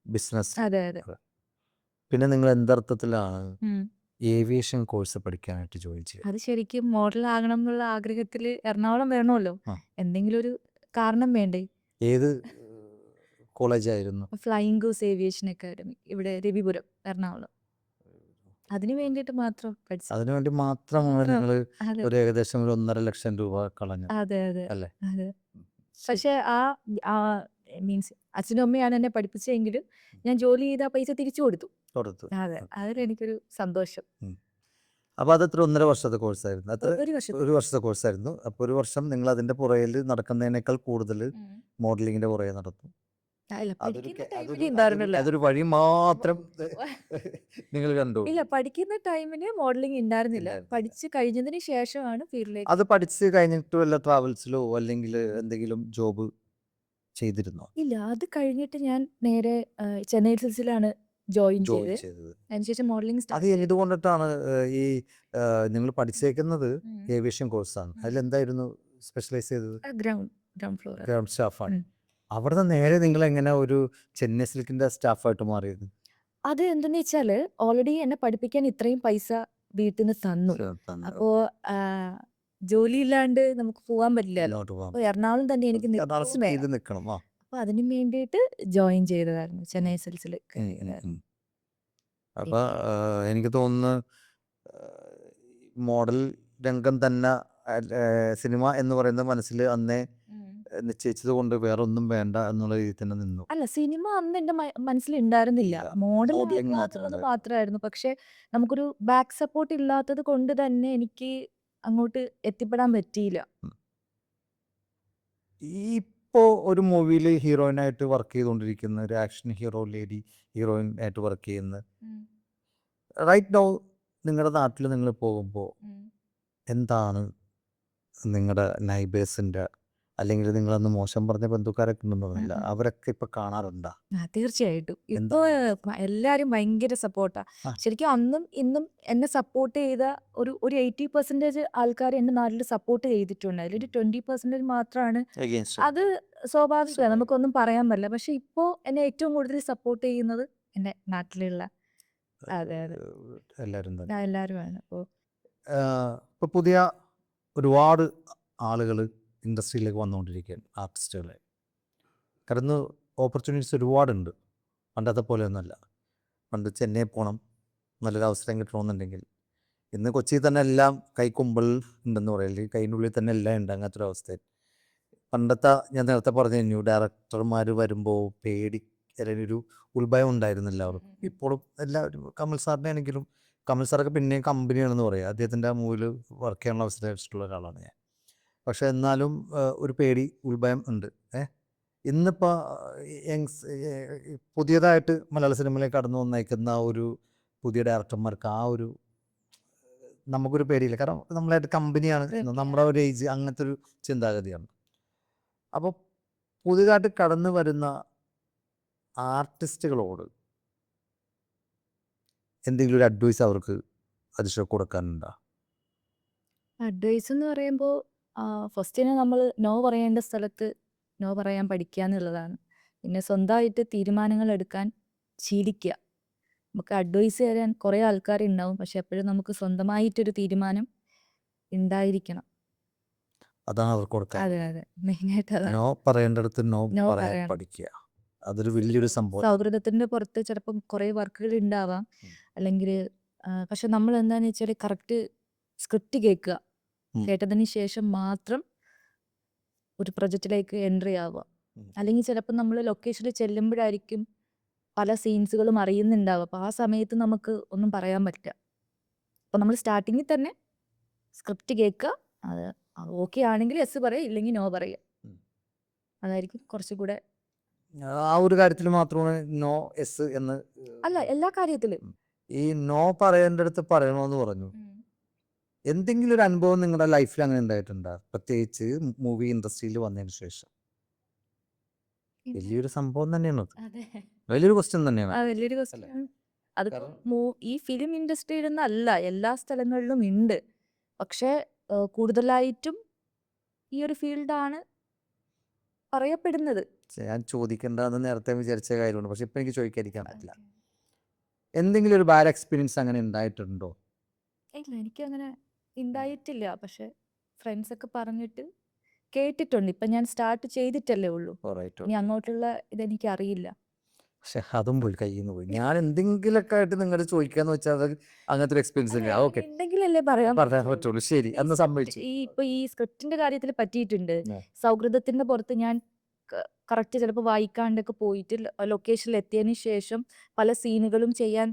ബിസിനസ്. അതെ, അതെ. പിന്നെ നിങ്ങൾ എന്തർത്ഥത്തിലാണ് ഏവിയേഷൻ കോഴ്സ് പഠിക്കാനായിട്ട് ചോദിച്ചത്? അത് ശരിക്കും മോഡൽ ആകണം എന്നുള്ള ആഗ്രഹത്തിൽ എറണാകുളം വരണമല്ലോ, എന്തെങ്കിലും ഒരു കാരണം വേണ്ടേ. ഏത് കോളേജായിരുന്നു? ഫ്ലൈയിങ് ഗൂസ് ഏവിയേഷൻ അക്കാദമി, ഇവിടെ രവിപുരം, എറണാകുളം. അതിന് വേണ്ടിയിട്ട് മാത്രം പഠിച്ചു. അതിനുവേണ്ടി മാത്രമാണ് നിങ്ങൾ ഒരു ഏകദേശം ഒരു 1.5 ലക്ഷം രൂപ കളഞ്ഞു അതെ, അതെ, അല്ലേ? അതെ. പക്ഷെ ആ മീൻസ് അച്ഛനും അമ്മയാണ് എന്നെ പഠിപ്പിച്ചതെങ്കിലും ഞാൻ ജോലി ചെയ്ത പൈസ തിരിച്ചു കൊടുത്തു. കൊടുത്തു. അതെ, അതിലെനിക്കൊരു സന്തോഷം. ഉം. അപ്പോൾ അതെത്ര 1.5 വർഷത്തെ കോഴ്സായിരുന്നു? അത്ര ഒരു വർഷം. 1 വർഷത്തെ കോഴ്സായിരുന്നു. അപ്പോൾ 1 വർഷം നിങ്ങൾ അതിൻ്റെ പുറകിൽ നടക്കുന്നതിനേക്കാൾ കൂടുതൽ മോഡലിങ്ങിൻ്റെ പുറകെ നടന്നു. അല്ല, അതൊരു പഠിക്കുന്ന അതൊരു ടൈമിൽ അതൊരു ഉണ്ടായിരുന്നില്ല. അതൊരു വഴി മാത്രം നിങ്ങൾ കണ്ടു. ഇല്ല, പഠിക്കുന്ന ടൈമിന് മോഡലിംഗ് ഉണ്ടായിരുന്നില്ല. ഉണ്ടായിരുന്നില്ല. പഠിച്ച് കഴിഞ്ഞതിന് ശേഷമാണ് ഫീൽഡിലേക്ക്. അത് പഠിച്ച് കഴിഞ്ഞിട്ട് വല്ല ട്രാവൽസിലോ അല്ലെങ്കിൽ എന്തെങ്കിലും ജോബ് ചെയ്തിരുന്നോ? ഇല്ല, അത് കഴിഞ്ഞിട്ട് ഞാൻ നേരെ ചെന്നൈ സിൽസിലാണ് ജോയിൻ ജോയിൻ ചെയ്തത്. ചെയ്തത്. അതിനുശേഷം മോഡലിംഗ് അത് സ്റ്റാർട്ട് ചെയ്തു. എന്തുകൊണ്ടിട്ടാണ് ഈ നിങ്ങൾ പഠിച്ചേക്കുന്നത് ഏവിയേഷൻ കോഴ്സാണ്. അതിലെന്തായിരുന്നു സ്പെഷ്യലൈസ് ചെയ്തത്? Ground floor. ഗ്രൗണ്ട് സ്റ്റാഫാണ്. അവിടുന്ന് നേരെ നിങ്ങൾ എങ്ങനെ ഒരു ചെന്നൈ സിൽക്കിന്റെ സ്റ്റാഫായിട്ട് മാറിയത്? അത് എന്തെന്ന് വെച്ചാല് ഓൾറെഡി എന്നെ പഠിപ്പിക്കാൻ ഇത്രയും പൈസ വീട്ടിൽ നിന്ന് തന്നു. അപ്പോ ജോലി ഇല്ലാണ്ട് നമുക്ക് പോകാൻ പറ്റില്ലല്ലോ. മുന്നോട്ട് പോകാം. അപ്പൊ എറണാകുളം തന്നെ എനിക്ക് നിൽക്കുകയും സിറ്റിയിൽ വേണം. നിൽക്കണം. ആ. അപ്പൊ അതിനു വേണ്ടിയിട്ട് ജോയിൻ ചെയ്തതായിരുന്നു ചെന്നൈ സിൽസിൽ. അപ്പോൾ എനിക്ക് തോന്നുന്നു മോഡൽ രംഗം തന്നെ സിനിമ എന്ന് പറയുന്നത് മനസ്സിൽ അന്നേ നിശ്ചയിച്ചത് കൊണ്ട് വേറെ ഒന്നും വേണ്ട എന്നുള്ള രീതിയിൽ തന്നെ നിന്നു. അല്ല, സിനിമ അന്ന് എന്റെ മനസ്സിൽ ഉണ്ടായിരുന്നില്ല. ഇല്ല. മോഡൽ മോഡലിംഗ് ആകാന്നുള്ളത് മാത്രമായിരുന്നു. പക്ഷെ നമുക്കൊരു ബാക്ക് സപ്പോർട്ട് ഇല്ലാത്തത് കൊണ്ട് തന്നെ എനിക്ക് അങ്ങോട്ട് എത്തിപ്പെടാൻ പറ്റിയില്ല. ഇപ്പോൾ ഒരു മൂവിയിൽ ഹീറോയിനായിട്ട് വർക്ക് ചെയ്തുകൊണ്ടിരിക്കുന്ന ഒരു ആക്ഷൻ ഹീറോ ലേഡി ഹീറോയിൻ ആയിട്ട് വർക്ക് ചെയ്യുന്ന റൈറ്റ് നൗ നിങ്ങളുടെ നാട്ടിൽ നിങ്ങൾ പോകുമ്പോൾ എന്താണ് നിങ്ങളുടെ നൈബേഴ്സിൻ്റെ അല്ലെങ്കിൽ നിങ്ങളന്ന് മോശം പറഞ്ഞ ബന്ധുക്കാരൊക്കെ ഉണ്ടെന്നൊന്നുമില്ല, അവരൊക്കെ ഇപ്പൊ കാണാറുണ്ടാ? തീർച്ചയായിട്ടും. ഇപ്പൊ എല്ലാരും ഭയങ്കര സപ്പോർട്ടാ. ആ. ശരിക്കും അന്നും ഇന്നും എന്നെ സപ്പോർട്ട് ചെയ്ത ഒരു 80% ആൾക്കാർ എന്റെ നാട്ടിൽ സപ്പോർട്ട് ചെയ്തിട്ടുണ്ട്. അതിലൊരു 20% മാത്രമാണ്. അത് സ്വാഭാവികമാണ്, നമുക്കൊന്നും പറയാൻ പറ്റില്ല. പക്ഷെ ഇപ്പോ എന്നെ ഏറ്റവും കൂടുതൽ സപ്പോർട്ട് ചെയ്യുന്നത് എന്റെ നാട്ടിലുള്ള അതെ എല്ലാവരും തന്നെ. എല്ലാവരുമാണ്. അപ്പോൾ ഇപ്പോൾ പുതിയ ഒരുപാട് ആളുകൾ ഇൻഡസ്ട്രിയിലേക്ക് വന്നുകൊണ്ടിരിക്കുകയാണ്, ആർട്ടിസ്റ്റുകളെ. കാരണം ഓപ്പർച്യൂണിറ്റീസ് ഒരുപാടുണ്ട്, പണ്ടത്തെ പോലെയൊന്നുമല്ല. പണ്ട് ചെന്നൈ പോകണം, നല്ലൊരു അവസരം കിട്ടണമെന്നുണ്ടെങ്കിൽ ഇന്ന് കൊച്ചിയിൽ തന്നെ എല്ലാം കൈക്കുമ്പിൾ ഉണ്ടെന്ന് പറയില്ലേ, കൈൻ്റെ ഉള്ളിൽ തന്നെ എല്ലാം ഉണ്ട്. അങ്ങനത്തെ ഒരു അവസ്ഥയിൽ പണ്ടത്തെ ഞാൻ നേരത്തെ പറഞ്ഞു കഴിഞ്ഞു, ഡയറക്ടർമാർ വരുമ്പോൾ പേടി അല്ലെങ്കിൽ ഒരു ഉത്ഭയം ഉണ്ടായിരുന്നു എല്ലാവർക്കും. ഇപ്പോഴും എല്ലാവരും കമൽ സാറിനെ ആണെങ്കിലും, കമൽ സാറൊക്കെ പിന്നെയും കമ്പനിയാണെന്ന് പറയുക, അദ്ദേഹത്തിൻ്റെ ആ മൂവിൽ വർക്ക് ചെയ്യാനുള്ള അവസരം ലഭിച്ചിട്ടുള്ള ഒരാളാണ് ഞാൻ. പക്ഷെ എന്നാലും ഒരു പേടി ഉത്ഭയം ഉണ്ട്. ഇന്നിപ്പോൾ പുതിയതായിട്ട് മലയാള സിനിമയിലേക്ക് കടന്നു വന്നേക്കുന്ന ഒരു പുതിയ ഡയറക്ടർമാർക്ക് ആ ഒരു നമുക്കൊരു പേടിയില്ല. കാരണം നമ്മളായിട്ട് കമ്പനിയാണ്, നമ്മുടെ ഒരു ഏജ്, അങ്ങനത്തെ ഒരു ചിന്താഗതിയാണ്. അപ്പോൾ പുതിയതായിട്ട് കടന്നു വരുന്ന ആർട്ടിസ്റ്റുകളോട് എന്തെങ്കിലും ഒരു അഡ്വൈസ് അവർക്ക് അതിശ കൊടുക്കാനുണ്ടോ? അഡ്വൈസ് എന്ന് പറയുമ്പോൾ ഫസ്റ്റിനെ നമ്മൾ നോ പറയേണ്ട സ്ഥലത്ത് നോ പറയാൻ പഠിക്കുക എന്നുള്ളതാണ്. പിന്നെ സ്വന്തമായിട്ട് തീരുമാനങ്ങൾ എടുക്കാൻ ശീലിക്കുക. നമുക്ക് അഡ്വൈസ് തരാൻ കുറേ ആൾക്കാരുണ്ടാവും, പക്ഷെ എപ്പോഴും നമുക്ക് സ്വന്തമായിട്ടൊരു തീരുമാനം ഉണ്ടായിരിക്കണം. അതാണ് അവർക്ക് കൊടുക്കാൻ. അതെ, മെയിനായിട്ട് അതാണ്. നോ പറയേണ്ടടുത്ത് നോ നോ പറയാൻ പറയണം. പഠിക്കുക. അതൊരു വലിയൊരു സംഭവം. സൗഹൃദത്തിന്റെ പുറത്ത് ചിലപ്പം കുറേ വർക്കുകൾ ഉണ്ടാവാം, അല്ലെങ്കിൽ പക്ഷെ നമ്മൾ എന്താണെന്ന് വെച്ചാൽ കറക്റ്റ് സ്ക്രിപ്റ്റ് കേൾക്കുക. കേട്ടതിന് ശേഷം മാത്രം ഒരു പ്രൊജക്റ്റിലേക്ക് എൻട്രി ആവുക. അല്ലെങ്കിൽ ചിലപ്പോൾ നമ്മൾ ലൊക്കേഷനിൽ ചെല്ലുമ്പോഴായിരിക്കും പല സീൻസുകളും അറിയുന്നുണ്ടാവുക. അപ്പോൾ ആ സമയത്ത് നമുക്ക് ഒന്നും പറയാൻ പറ്റില്ല. അപ്പോൾ നമ്മൾ സ്റ്റാർട്ടിങ്ങിൽ തന്നെ സ്ക്രിപ്റ്റ് കേൾക്കുക, അത് ഓക്കെ ആണെങ്കിൽ എസ് പറയുക, ഇല്ലെങ്കിൽ നോ പറയുക. അതായിരിക്കും കുറച്ചുകൂടെ. ആ ഒരു കാര്യത്തിൽ മാത്രമാണ് നോ എസ് എന്ന്. അല്ല, എല്ലാ കാര്യത്തിലും. ഈ നോ പറയേണ്ടടുത്ത് പറയണമെന്ന് പറഞ്ഞു. എന്തെങ്കിലും ഒരു അനുഭവം നിങ്ങളുടെ ലൈഫിൽ അങ്ങനെ ഉണ്ടായിട്ടുണ്ടോ, പ്രത്യേകിച്ച് മൂവി ഇൻഡസ്ട്രിയിൽ വന്നതിന് ശേഷം? വലിയൊരു സംഭവം തന്നെയാണ് അത്. വലിയൊരു ക്വസ്റ്റ്യൻ തന്നെയാണ്. വലിയൊരു ക്വസ്റ്റ്യൻ. അത് ഈ ഫിലിം ഇൻഡസ്ട്രിയിൽ നിന്നല്ല, എല്ലാ സ്ഥലങ്ങളിലും ഉണ്ട്. പക്ഷെ കൂടുതലായിട്ടും ഈ ഒരു ഫീൽഡാണ് പറയപ്പെടുന്നത്. ഞാൻ ചോദിക്കേണ്ടതെന്ന് നേരത്തെ വിചാരിച്ച കാര്യമുണ്ട്, പക്ഷെ ഇപ്പം എനിക്ക് ചോദിക്കാതിരിക്കാൻ പറ്റില്ല. എന്തെങ്കിലും ഒരു ബാഡ് എക്സ്പീരിയൻസ് അങ്ങനെ ഉണ്ടായിട്ടുണ്ടോ? ഇല്ല, എനിക്കങ്ങനെ ഉണ്ടായിട്ടില്ല. പക്ഷെ ഫ്രണ്ട്സ് ഒക്കെ പറഞ്ഞിട്ട് കേട്ടിട്ടുണ്ട്. ഇപ്പം ഞാൻ സ്റ്റാർട്ട് ചെയ്തിട്ടല്ലേ ഉള്ളൂ, ഇനി അങ്ങോട്ടുള്ള ഇതെനിക്ക് അറിയില്ല. പക്ഷെ അതും പോയി കയ്യിൽ നിന്ന് പോയി. ഞാൻ എന്തെങ്കിലുമൊക്കെ ആയിട്ട് നിങ്ങളോട് ചോദിക്കാന്ന് വെച്ചാൽ അത് അങ്ങനത്തെ ഒരു എക്സ്പീരിയൻസ് ഇല്ല. ഓക്കെ, ഉണ്ടെങ്കിലല്ലേ പറയാൻ പറയാൻ പറ്റുള്ളൂ. പറ്റുള്ളൂ. ശരി, ഈ അന്ന് സ്ക്രിപ്റ്റ് സമ്മതിച്ചു. ഈ സ്ക്രിപ്റ്റിന്റെ കാര്യത്തിൽ പറ്റിയിട്ടുണ്ട്. ആ. സൗഹൃദത്തിന്റെ പുറത്ത് ഞാൻ കറക്റ്റ് ചിലപ്പോൾ വായിക്കാണ്ടൊക്കെ പോയിട്ട് ലൊക്കേഷനിൽ എത്തിയതിന് ശേഷം പല സീനുകളും ചെയ്യാൻ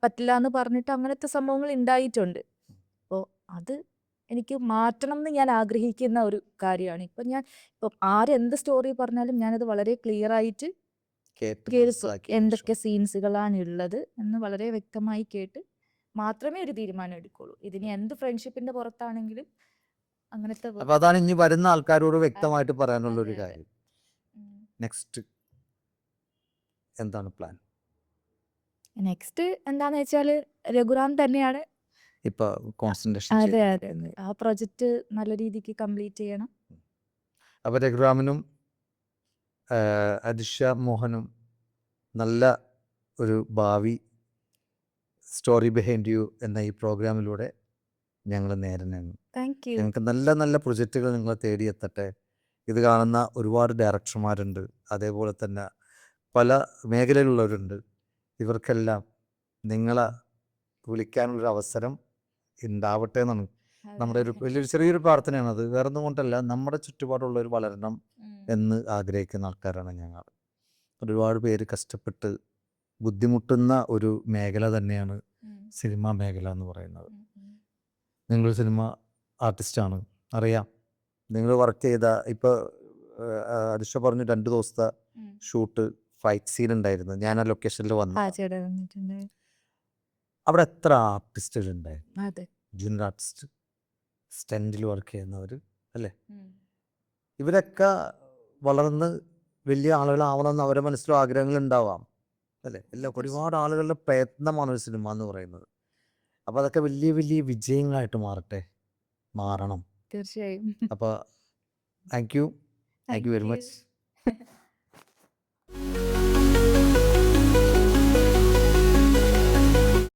പറ്റില്ല എന്ന് പറഞ്ഞിട്ട് അങ്ങനത്തെ സംഭവങ്ങൾ ഉണ്ടായിട്ടുണ്ട്. അപ്പോൾ അത് എനിക്ക് മാറ്റണം എന്ന് ഞാൻ ആഗ്രഹിക്കുന്ന ഒരു കാര്യമാണ്. ഇപ്പം ആരെന്ത് സ്റ്റോറി പറഞ്ഞാലും ഞാനത് വളരെ ക്ലിയർ ആയിട്ട് കേട്ട് കേൾക്കും. മനസ്സിലാക്കിയതിന് എന്തൊക്കെ ശേഷം. സീൻസുകളാണ് ഉള്ളത് എന്ന് വളരെ വ്യക്തമായി കേട്ട് മാത്രമേ ഒരു തീരുമാനം എടുക്കുള്ളൂ. ഇതിനി എന്ത് ഫ്രണ്ട്ഷിപ്പിന്റെ പുറത്താണെങ്കിലും അങ്ങനത്തെ അപ്പൊ അതാണ് ഇനി വരുന്ന ആൾക്കാരോട് വ്യക്തമായിട്ട് അതെ, പറയാനുള്ള ഒരു അതെ. കാര്യം. നെക്സ്റ്റ് എന്താണ് പ്ലാൻ? നെക്സ്റ്റ് എന്താന്ന് വെച്ചാല് രഘുറാം തന്നെയാണ്. ഇപ്പൊ കോൺസെൻട്രേഷൻ അതെ അതെ ആ പ്രൊജക്റ്റ് നല്ല രീതിക്ക് കംപ്ലീറ്റ് ചെയ്യണം. അപ്പൊ രഘുറാമിനും അദിഷ മോഹനും നല്ല ഒരു ഭാവി സ്റ്റോറി ബിഹൈൻഡ് യു എന്ന ഈ പ്രോഗ്രാമിലൂടെ ഞങ്ങൾ നേരുന്നു. Thank you. ഞങ്ങൾക്ക് നല്ല നല്ല പ്രൊജക്റ്റുകൾ നിങ്ങളെ തേടിയെത്തട്ടെ. ഇത് കാണുന്ന ഒരുപാട് ഡയറക്ടർമാരുണ്ട്, അതേപോലെ തന്നെ പല മേഖലയിലുള്ളവരുണ്ട്. ഇവർക്കെല്ലാം നിങ്ങളെ വിളിക്കാനുള്ളൊരു അവസരം ഉണ്ടാവട്ടെ എന്നാണ് നമ്മുടെ ഒരു വലിയൊരു ചെറിയൊരു പ്രാർത്ഥനയാണ്. അത് വേറൊന്നും കൊണ്ടല്ല, നമ്മുടെ ചുറ്റുപാടുള്ളവർ വളരണം എന്ന് ആഗ്രഹിക്കുന്ന ആൾക്കാരാണ് ഞങ്ങൾ. ഒരുപാട് പേര് കഷ്ടപ്പെട്ട് ബുദ്ധിമുട്ടുന്ന ഒരു മേഖല തന്നെയാണ് സിനിമാ മേഖല എന്ന് പറയുന്നത്. നിങ്ങളൊരു സിനിമ ആർട്ടിസ്റ്റാണ്, അറിയാം. നിങ്ങൾ വർക്ക് ചെയ്ത ഇപ്പോൾ അദിഷ പറഞ്ഞു 2 ദിവസത്തെ ഷൂട്ട് ഫൈറ്റ് സീൻ ഉണ്ടായിരുന്നു. ഞാൻ ആ ലൊക്കേഷനിൽ വന്നു. അവിടെ എത്ര ആർട്ടിസ്റ്റുകളുണ്ടായിരുന്നു? അതെ. ജൂനിയർ ആർട്ടിസ്റ്റ്, സ്റ്റെൻഡിൽ വർക്ക് ചെയ്യുന്നവർ, അല്ലേ? ഇവരൊക്കെ വളർന്ന് വലിയ ആളുകളാവണമെന്ന് അവരുടെ മനസ്സിലും ആഗ്രഹങ്ങൾ ഉണ്ടാവാം, അല്ലേ? എല്ലാം ഒരുപാട് ആളുകളുടെ പ്രയത്നമാണ് ഒരു സിനിമ എന്ന് പറയുന്നത്. അപ്പോൾ അതൊക്കെ വലിയ വലിയ വിജയങ്ങളായിട്ട് മാറണം. തീർച്ചയായും. അപ്പോൾ താങ്ക് യു വെരി മച്ച്.